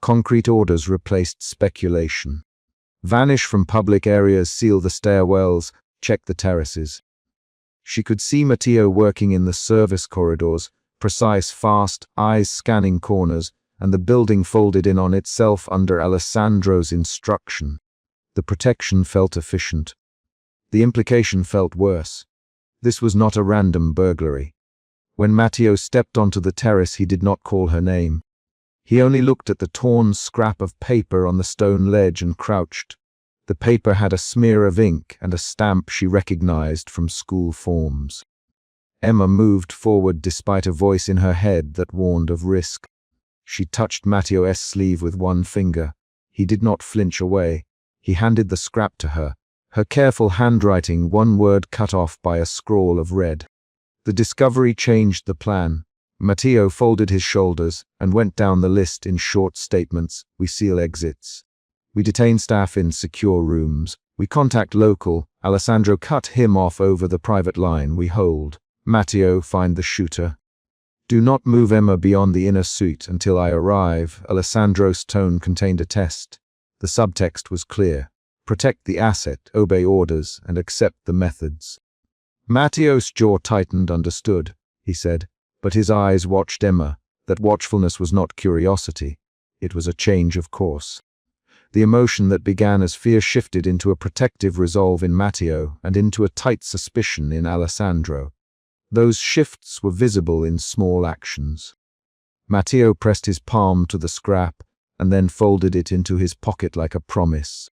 Concrete orders replaced speculation. Vanish from public areas, seal the stairwells, check the terraces. She could see Matteo working in the service corridors, precise, fast, eyes scanning corners, and the building folded in on itself under Alessandro's instruction. The protection felt efficient. The implication felt worse. This was not a random burglary. When Matteo stepped onto the terrace, he did not call her name. He only looked at the torn scrap of paper on the stone ledge and crouched. The paper had a smear of ink and a stamp she recognized from school forms. Emma moved forward despite a voice in her head that warned of risk. She touched Matteo's sleeve with one finger. He did not flinch away. He handed the scrap to her, her careful handwriting one word cut off by a scrawl of red. The discovery changed the plan. Matteo folded his shoulders and went down the list in short statements. "We seal exits. We detain staff in secure rooms. We contact local." Alessandro cut him off over the private line. "We hold. Matteo, find the shooter. Do not move Emma beyond the inner suite until I arrive." Alessandro's tone contained a test. The subtext was clear. Protect the asset, obey orders, and accept the methods. Matteo's jaw tightened. "Understood," he said, but his eyes watched Emma. That watchfulness was not curiosity. It was a change of course. The emotion that began as fear shifted into a protective resolve in Matteo and into a tight suspicion in Alessandro. Those shifts were visible in small actions. Matteo pressed his palm to the scrap and then folded it into his pocket like a promise.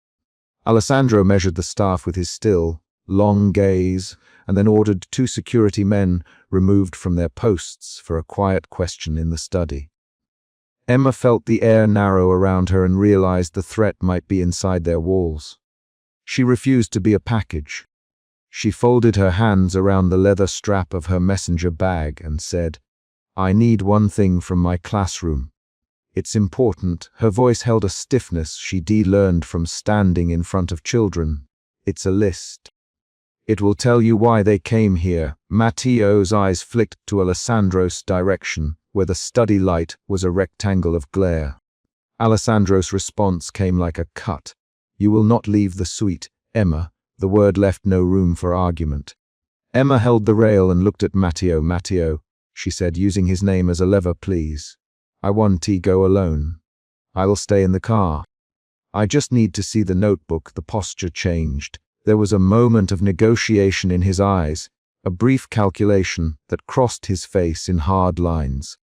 Alessandro measured the staff with his still, long gaze and then ordered 2 security men removed from their posts for a quiet question in the study. Emma felt the air narrow around her and realized the threat might be inside their walls. She refused to be a package. She folded her hands around the leather strap of her messenger bag and said, "I need one thing from my classroom. It's important." Her voice held a stiffness she'd learned from standing in front of children. "It's a list. It will tell you why they came here." Matteo's eyes flicked to Alessandro's direction, where the study light was a rectangle of glare. Alessandro's response came like a cut. "You will not leave the suite, Emma." The word left no room for argument. Emma held the rail and looked at Matteo. "Matteo," she said, using his name as a lever, "please. I want to go alone. I will stay in the car. I just need to see the notebook." The posture changed. There was a moment of negotiation in his eyes, a brief calculation that crossed his face in hard lines.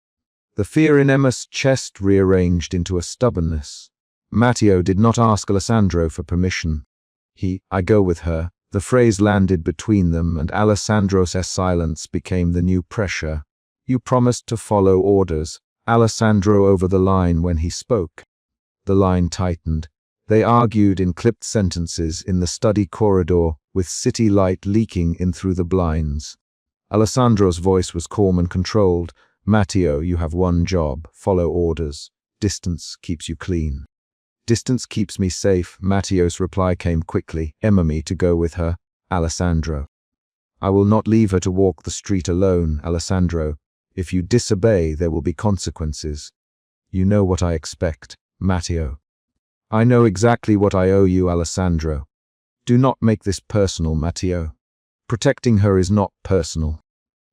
The fear in Emma's chest rearranged into a stubbornness. Matteo did not ask Alessandro for permission. I go with her. The phrase landed between them, and Alessandro's silence became the new pressure. You promised to follow orders. Alessandro over the line when he spoke. The line tightened. They argued in clipped sentences in the study corridor, with city light leaking in through the blinds. Alessandro's voice was calm and controlled. Matteo, you have one job. Follow orders. Distance keeps you clean. Distance keeps me safe. Matteo's reply came quickly. Emma me to go with her. Alessandro. I will not leave her to walk the street alone, Alessandro. If you disobey, there will be consequences. You know what I expect, Matteo. I know exactly what I owe you, Alessandro. Do not make this personal, Matteo. Protecting her is not personal.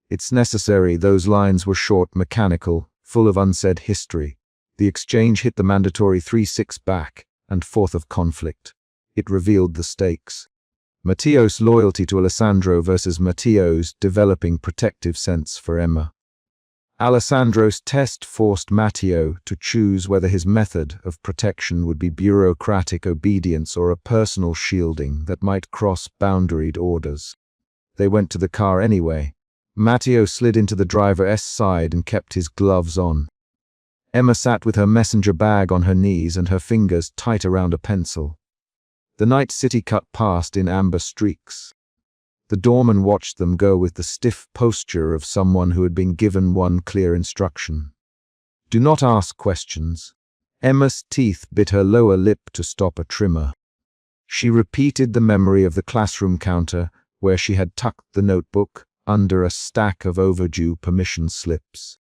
It's necessary. Those lines were short, mechanical, full of unsaid history. The exchange hit the mandatory 3-6 back and forth of conflict. It revealed the stakes. Matteo's loyalty to Alessandro versus Matteo's developing protective sense for Emma. Alessandro's test forced Matteo to choose whether his method of protection would be bureaucratic obedience or a personal shielding that might cross boundaried orders. They went to the car anyway. Matteo slid into the driver's side and kept his gloves on. Emma sat with her messenger bag on her knees and her fingers tight around a pencil. The night city cut past in amber streaks. The doorman watched them go with the stiff posture of someone who had been given one clear instruction. Do not ask questions. Emma's teeth bit her lower lip to stop a tremor. She repeated the memory of the classroom counter where she had tucked the notebook under a stack of overdue permission slips.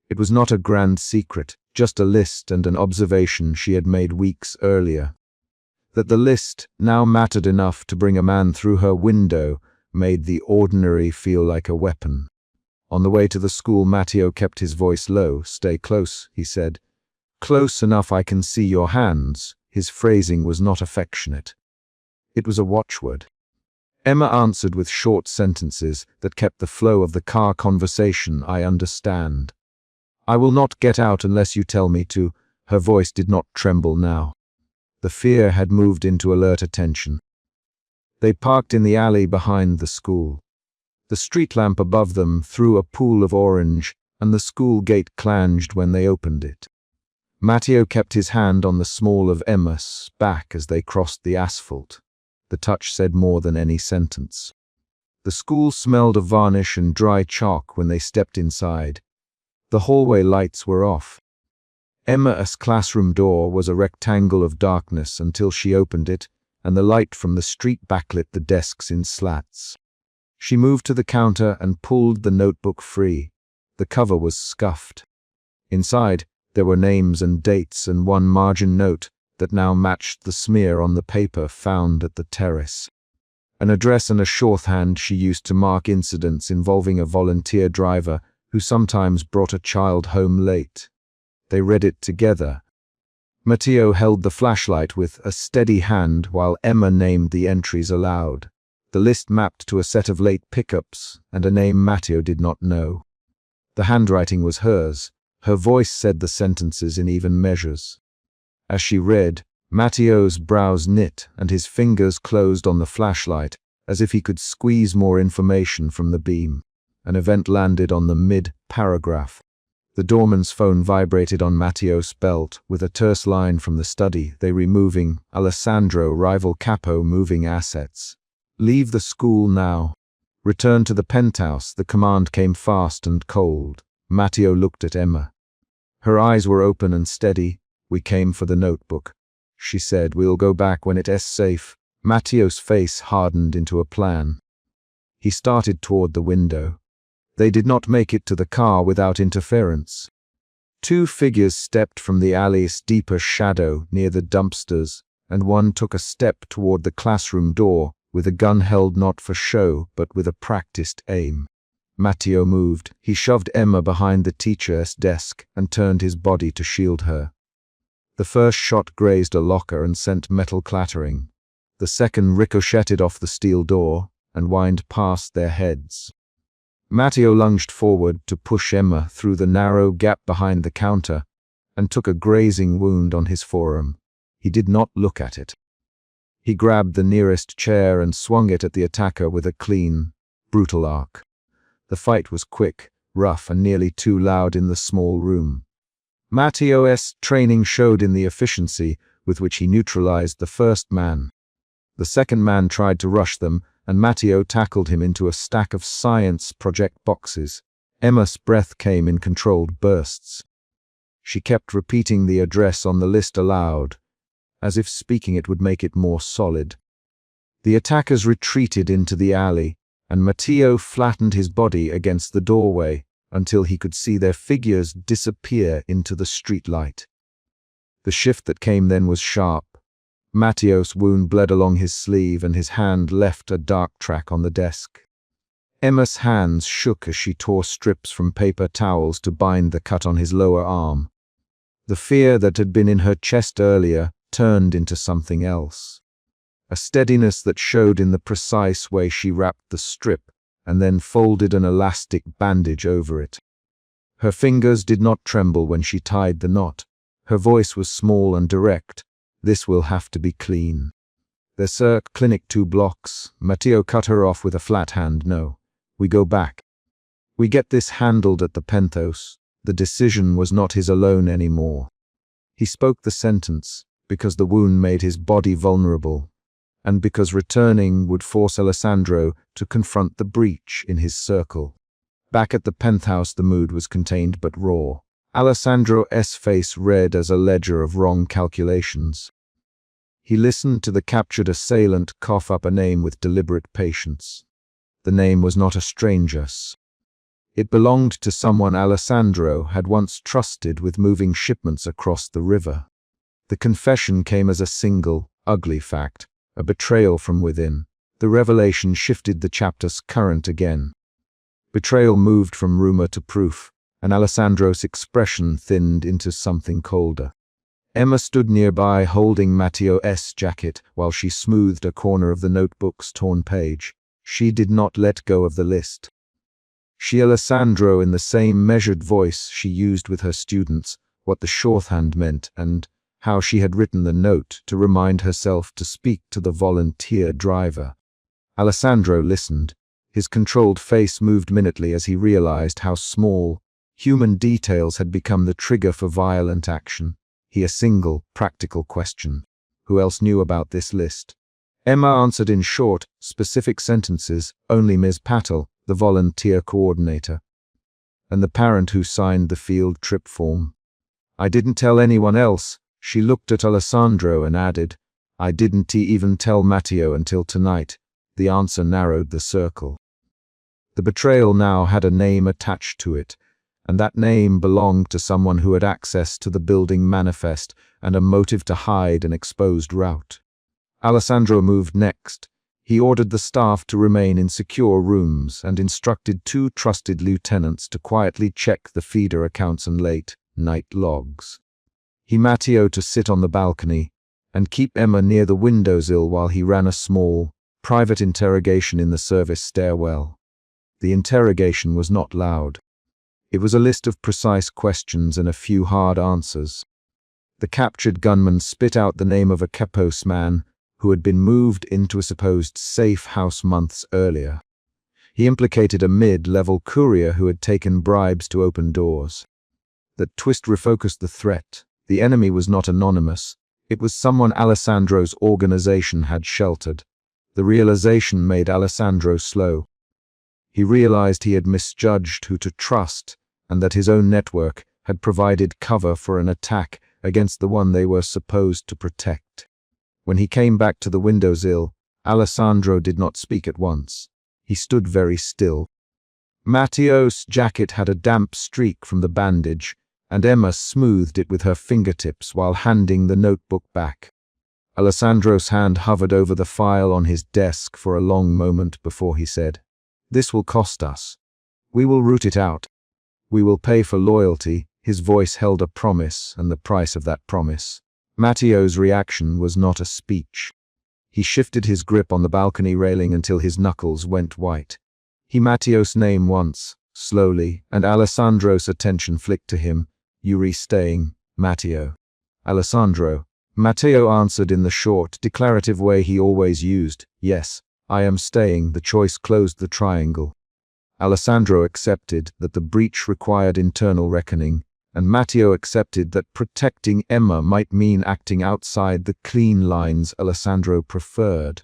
It was not a grand secret, just a list and an observation she had made weeks earlier. That the list now mattered enough to bring a man through her window made the ordinary feel like a weapon. On the way to the school, Matteo kept his voice low. Stay close, he said. Close enough I can see your hands. His phrasing was not affectionate. It was a watchword. Emma answered with short sentences that kept the flow of the car conversation. I understand. I will not get out unless you tell me to. Her voice did not tremble now. The fear had moved into alert attention. They parked in the alley behind the school. The street lamp above them threw a pool of orange, and the school gate clanged when they opened it. Matteo kept his hand on the small of Emma's back as they crossed the asphalt. The touch said more than any sentence. The school smelled of varnish and dry chalk when they stepped inside. The hallway lights were off. Emma's classroom door was a rectangle of darkness until she opened it, and the light from the street backlit the desks in slats. She moved to the counter and pulled the notebook free. The cover was scuffed. Inside, there were names and dates and one margin note that now matched the smear on the paper found at the terrace. An address and a shorthand she used to mark incidents involving a volunteer driver who sometimes brought a child home late. They read it together. Matteo held the flashlight with a steady hand while Emma named the entries aloud. The list mapped to a set of late pickups and a name Matteo did not know. The handwriting was hers. Her voice said the sentences in even measures. As she read, Matteo's brows knit and his fingers closed on the flashlight as if he could squeeze more information from the beam. An event landed on the mid-paragraph. The doorman's phone vibrated on Matteo's belt with a terse line from the study. They removing Alessandro, rival capo, moving assets. Leave the school now. Return to the penthouse. The command came fast and cold. Matteo looked at Emma. Her eyes were open and steady. We came for the notebook, she said. We'll go back when it's safe. Matteo's face hardened into a plan. He started toward the window. They did not make it to the car without interference. Two figures stepped from the alley's deeper shadow near the dumpsters, and one took a step toward the classroom door with a gun held not for show but with a practiced aim. Matteo moved. He shoved Emma behind the teacher's desk and turned his body to shield her. The first shot grazed a locker and sent metal clattering. The second ricocheted off the steel door and whined past their heads. Matteo lunged forward to push Emma through the narrow gap behind the counter and took a grazing wound on his forearm. He did not look at it. He grabbed the nearest chair and swung it at the attacker with a clean, brutal arc. The fight was quick, rough, and nearly too loud in the small room. Matteo's training showed in the efficiency with which he neutralized the first man. The second man tried to rush them, and Matteo tackled him into a stack of science project boxes. Emma's breath came in controlled bursts. She kept repeating the address on the list aloud, as if speaking it would make it more solid. The attackers retreated into the alley, and Matteo flattened his body against the doorway until he could see their figures disappear into the streetlight. The shift that came then was sharp. Matteo's wound bled along his sleeve, and his hand left a dark track on the desk. Emma's hands shook as she tore strips from paper towels to bind the cut on his lower arm. The fear that had been in her chest earlier turned into something else. A steadiness that showed in the precise way she wrapped the strip and then folded an elastic bandage over it. Her fingers did not tremble when she tied the knot. Her voice was small and direct. "This will have to be clean." "There's Sir Clinic 2 blocks." Matteo cut her off with a flat hand. "No. We go back. We get this handled at the penthouse." The decision was not his alone anymore. He spoke the sentence because the wound made his body vulnerable, and because returning would force Alessandro to confront the breach in his circle. Back at the penthouse, the mood was contained but raw. Alessandro's face read as a ledger of wrong calculations. He listened to the captured assailant cough up a name with deliberate patience. The name was not a stranger's. It belonged to someone Alessandro had once trusted with moving shipments across the river. The confession came as a single, ugly fact, a betrayal from within. The revelation shifted the chapter's current again. Betrayal moved from rumor to proof, and Alessandro's expression thinned into something colder. Emma stood nearby holding Matteo's jacket while she smoothed a corner of the notebook's torn page. She did not let go of the list. She Alessandro in the same measured voice she used with her students, what the shorthand meant and how she had written the note to remind herself to speak to the volunteer driver. Alessandro listened. His controlled face moved minutely as he realized how small, human details had become the trigger for violent action. A single, practical question. Who else knew about this list? Emma answered in short, specific sentences, only Ms. Patel, the volunteer coordinator, and the parent who signed the field trip form. "I didn't tell anyone else." She looked at Alessandro and added, "I didn't even tell Matteo until tonight." The answer narrowed the circle. The betrayal now had a name attached to it, and that name belonged to someone who had access to the building manifest and a motive to hide an exposed route. Alessandro moved next. He ordered the staff to remain in secure rooms and instructed 2 trusted lieutenants to quietly check the feeder accounts and late-night logs. He Matteo to sit on the balcony and keep Emma near the windowsill while he ran a small, private interrogation in the service stairwell. The interrogation was not loud. It was a list of precise questions and a few hard answers. The captured gunman spit out the name of a Capos man who had been moved into a supposed safe house months earlier. He implicated a mid-level courier who had taken bribes to open doors. That twist refocused the threat. The enemy was not anonymous. It was someone Alessandro's organization had sheltered. The realization made Alessandro slow. He realized he had misjudged who to trust, and that his own network had provided cover for an attack against the one they were supposed to protect. When he came back to the windowsill, Alessandro did not speak at once. He stood very still. Matteo's jacket had a damp streak from the bandage, and Emma smoothed it with her fingertips while handing the notebook back. Alessandro's hand hovered over the file on his desk for a long moment before he said, "This will cost us. We will root it out. We will pay for loyalty." His voice held a promise, and the price of that promise. Matteo's reaction was not a speech. He shifted his grip on the balcony railing until his knuckles went white. Matteo's name once, slowly, and Alessandro's attention flicked to him. "You staying, Matteo?" "Alessandro." Matteo answered in the short, declarative way he always used. "Yes, I am staying." The choice closed the triangle. Alessandro accepted that the breach required internal reckoning, and Matteo accepted that protecting Emma might mean acting outside the clean lines Alessandro preferred.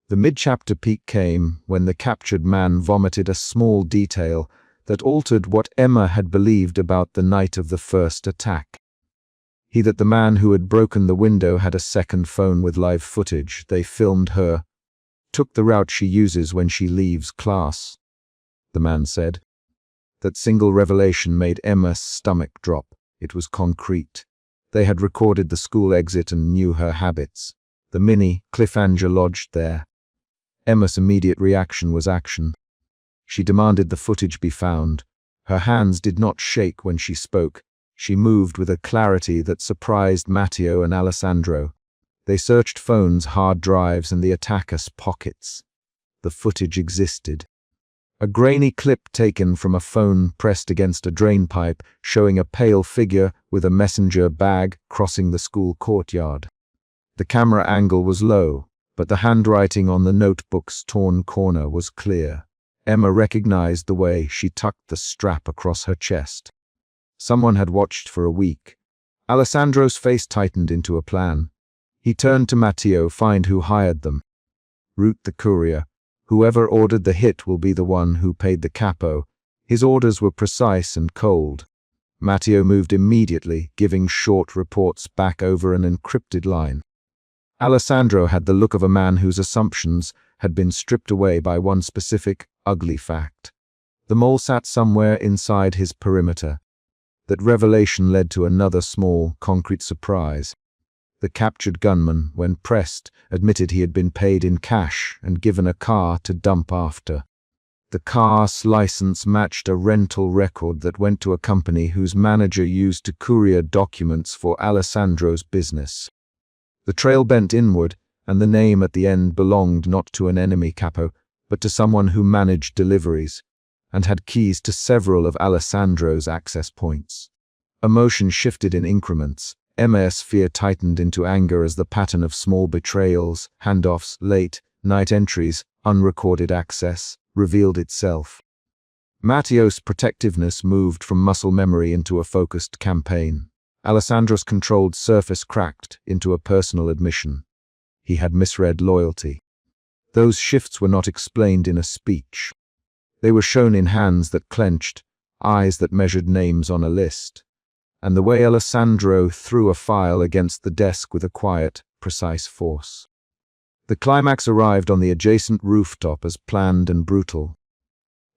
The mid-chapter peak came when the captured man vomited a small detail that altered what Emma had believed about the night of the first attack. That the man who had broken the window had a second phone with live footage. They filmed her. "Took the route she uses when she leaves class," the man said. That single revelation made Emma's stomach drop. It was concrete. They had recorded the school exit and knew her habits. The mini cliffhanger lodged there. Emma's immediate reaction was action. She demanded the footage be found. Her hands did not shake when she spoke. She moved with a clarity that surprised Matteo and Alessandro. They searched phones, hard drives, and the attacker's pockets. The footage existed. A grainy clip taken from a phone pressed against a drain pipe, showing a pale figure with a messenger bag crossing the school courtyard. The camera angle was low, but the handwriting on the notebook's torn corner was clear. Emma recognized the way she tucked the strap across her chest. Someone had watched for a week. Alessandro's face tightened into a plan. He turned to Matteo. "Find who hired them. Route the courier. Whoever ordered the hit will be the one who paid the capo." His orders were precise and cold. Matteo moved immediately, giving short reports back over an encrypted line. Alessandro had the look of a man whose assumptions had been stripped away by one specific, ugly fact. The mole sat somewhere inside his perimeter. That revelation led to another small, concrete surprise. The captured gunman, when pressed, admitted he had been paid in cash and given a car to dump after. The car's license matched a rental record that went to a company whose manager used to courier documents for Alessandro's business. The trail bent inward, and the name at the end belonged not to an enemy capo, but to someone who managed deliveries and had keys to several of Alessandro's access points. Emotion shifted in increments. Emma's fear tightened into anger as the pattern of small betrayals, handoffs, late night entries, unrecorded access, revealed itself. Matteo's protectiveness moved from muscle memory into a focused campaign. Alessandro's controlled surface cracked into a personal admission. He had misread loyalty. Those shifts were not explained in a speech. They were shown in hands that clenched, eyes that measured names on a list, and the way Alessandro threw a file against the desk with a quiet, precise force. The climax arrived on the adjacent rooftop as planned and brutal.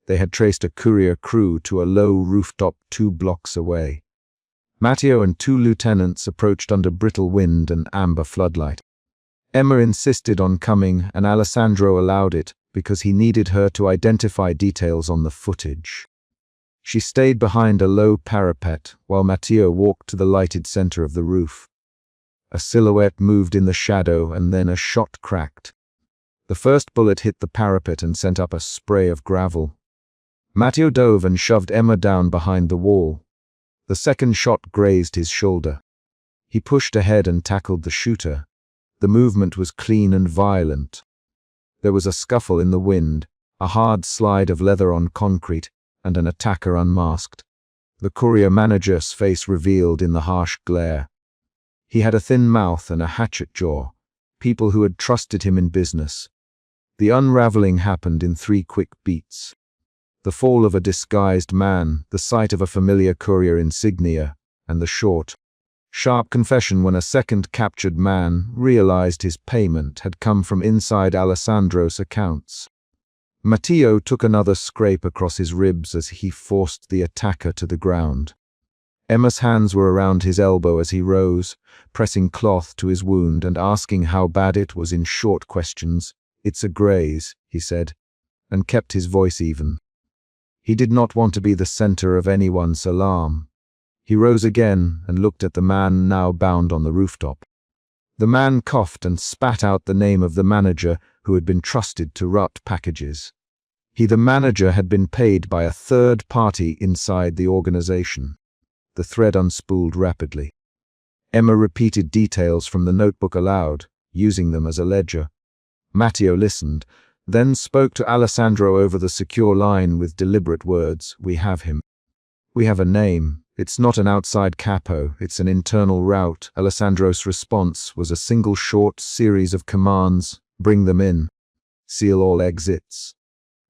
They had traced a courier crew to a low rooftop 2 blocks away. Matteo and 2 lieutenants approached under brittle wind and amber floodlight. Emma insisted on coming, and Alessandro allowed it because he needed her to identify details on the footage. She stayed behind a low parapet while Matteo walked to the lighted center of the roof. A silhouette moved in the shadow, and then a shot cracked. The first bullet hit the parapet and sent up a spray of gravel. Matteo dove and shoved Emma down behind the wall. The second shot grazed his shoulder. He pushed ahead and tackled the shooter. The movement was clean and violent. There was a scuffle in the wind, a hard slide of leather on concrete, and an attacker unmasked. The courier manager's face revealed in the harsh glare. He had a thin mouth and a hatchet jaw, people who had trusted him in business. The unraveling happened in 3 quick beats. The fall of a disguised man, the sight of a familiar courier insignia, and the short, sharp confession when a second captured man realized his payment had come from inside Alessandro's accounts. Matteo took another scrape across his ribs as he forced the attacker to the ground. Emma's hands were around his elbow as he rose, pressing cloth to his wound and asking how bad it was in short questions. "It's a graze," he said, and kept his voice even. He did not want to be the center of anyone's alarm. He rose again and looked at the man now bound on the rooftop. The man coughed and spat out the name of the manager who had been trusted to route packages. He, the manager, had been paid by a third party inside the organization. The thread unspooled rapidly. Emma repeated details from the notebook aloud, using them as a ledger. Matteo listened, then spoke to Alessandro over the secure line with deliberate words. "We have him. We have a name. It's not an outside capo, it's an internal route." Alessandro's response was a single short series of commands. "Bring them in. Seal all exits.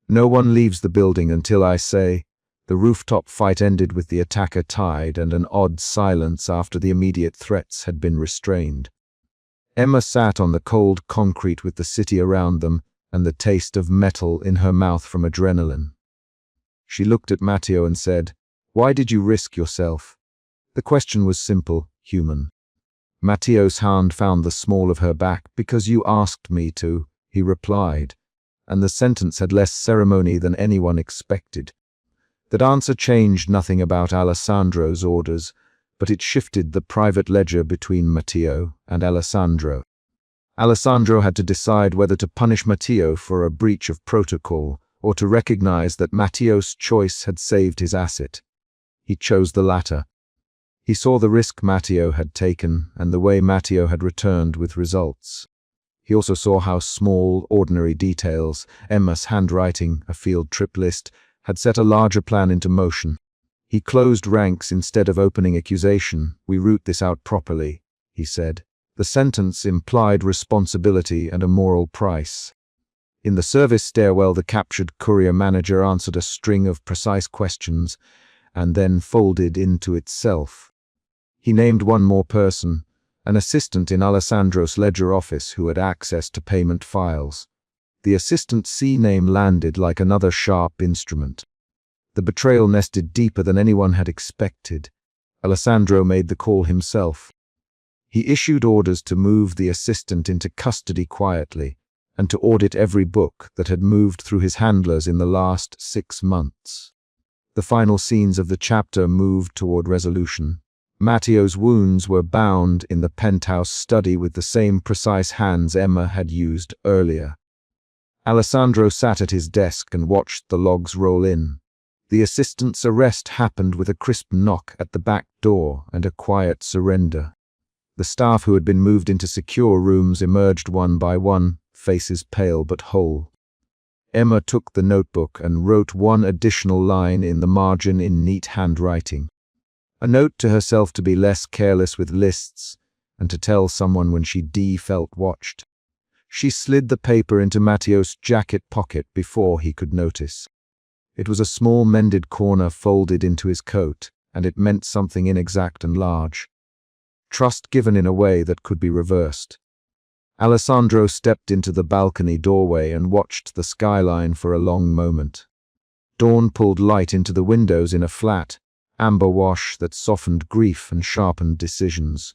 No one leaves the building until I say." The rooftop fight ended with the attacker tied and an odd silence after the immediate threats had been restrained. Emma sat on the cold concrete with the city around them and the taste of metal in her mouth from adrenaline. She looked at Matteo and said, "Why did you risk yourself?" The question was simple, human. Matteo's hand found the small of her back. "Because you asked me to," he replied, and the sentence had less ceremony than anyone expected. That answer changed nothing about Alessandro's orders, but it shifted the private ledger between Matteo and Alessandro. Alessandro had to decide whether to punish Matteo for a breach of protocol or to recognize that Matteo's choice had saved his asset. He chose the latter. He saw the risk Matteo had taken and the way Matteo had returned with results. He also saw how small, ordinary details, Emma's handwriting, a field trip list, had set a larger plan into motion. He closed ranks instead of opening accusation. "We root this out properly," he said. The sentence implied responsibility and a moral price. In the service stairwell, the captured courier manager answered a string of precise questions and then folded into itself. He named one more person, an assistant in Alessandro's ledger office who had access to payment files. The assistant's C name landed like another sharp instrument. The betrayal nested deeper than anyone had expected. Alessandro made the call himself. He issued orders to move the assistant into custody quietly and to audit every book that had moved through his handlers in the last 6 months. The final scenes of the chapter moved toward resolution. Matteo's wounds were bound in the penthouse study with the same precise hands Emma had used earlier. Alessandro sat at his desk and watched the logs roll in. The assistant's arrest happened with a crisp knock at the back door and a quiet surrender. The staff who had been moved into secure rooms emerged one by one, faces pale but whole. Emma took the notebook and wrote one additional line in the margin in neat handwriting. A note to herself to be less careless with lists and to tell someone when she felt watched. She slid the paper into Matteo's jacket pocket before he could notice. It was a small mended corner folded into his coat, and it meant something inexact and large. Trust given in a way that could be reversed. Alessandro stepped into the balcony doorway and watched the skyline for a long moment. Dawn pulled light into the windows in a flat, amber wash that softened grief and sharpened decisions.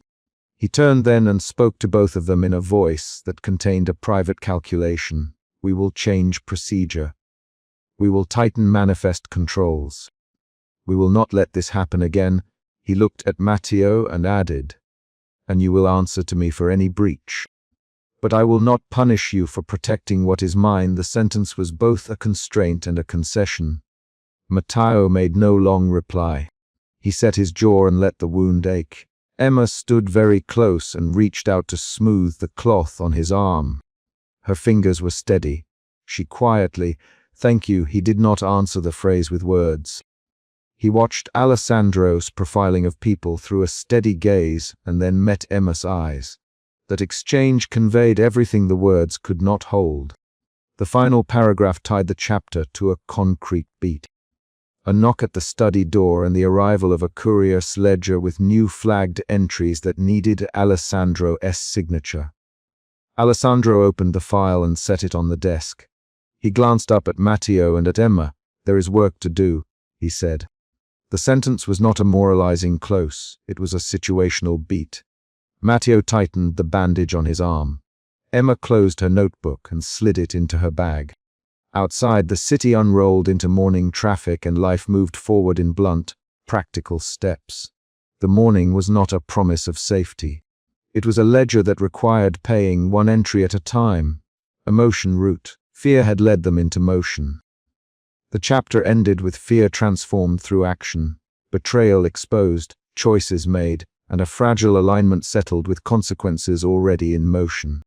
He turned then and spoke to both of them in a voice that contained a private calculation. "We will change procedure. We will tighten manifest controls. We will not let this happen again." He looked at Matteo and added, "And you will answer to me for any breach. But I will not punish you for protecting what is mine." The sentence was both a constraint and a concession. Matteo made no long reply. He set his jaw and let the wound ache. Emma stood very close and reached out to smooth the cloth on his arm. Her fingers were steady. She quietly, "Thank you." He did not answer the phrase with words. He watched Alessandro's profiling of people through a steady gaze and then met Emma's eyes. That exchange conveyed everything the words could not hold. The final paragraph tied the chapter to a concrete beat. A knock at the study door and the arrival of a courier's ledger with new flagged entries that needed Alessandro's signature. Alessandro opened the file and set it on the desk. He glanced up at Matteo and at Emma. "There is work to do," he said. The sentence was not a moralizing close, it was a situational beat. Matteo tightened the bandage on his arm. Emma closed her notebook and slid it into her bag. Outside, the city unrolled into morning traffic and life moved forward in blunt, practical steps. The morning was not a promise of safety. It was a ledger that required paying one entry at a time. Emotion route. Fear had led them into motion. The chapter ended with fear transformed through action, betrayal exposed, choices made, and a fragile alignment settled with consequences already in motion.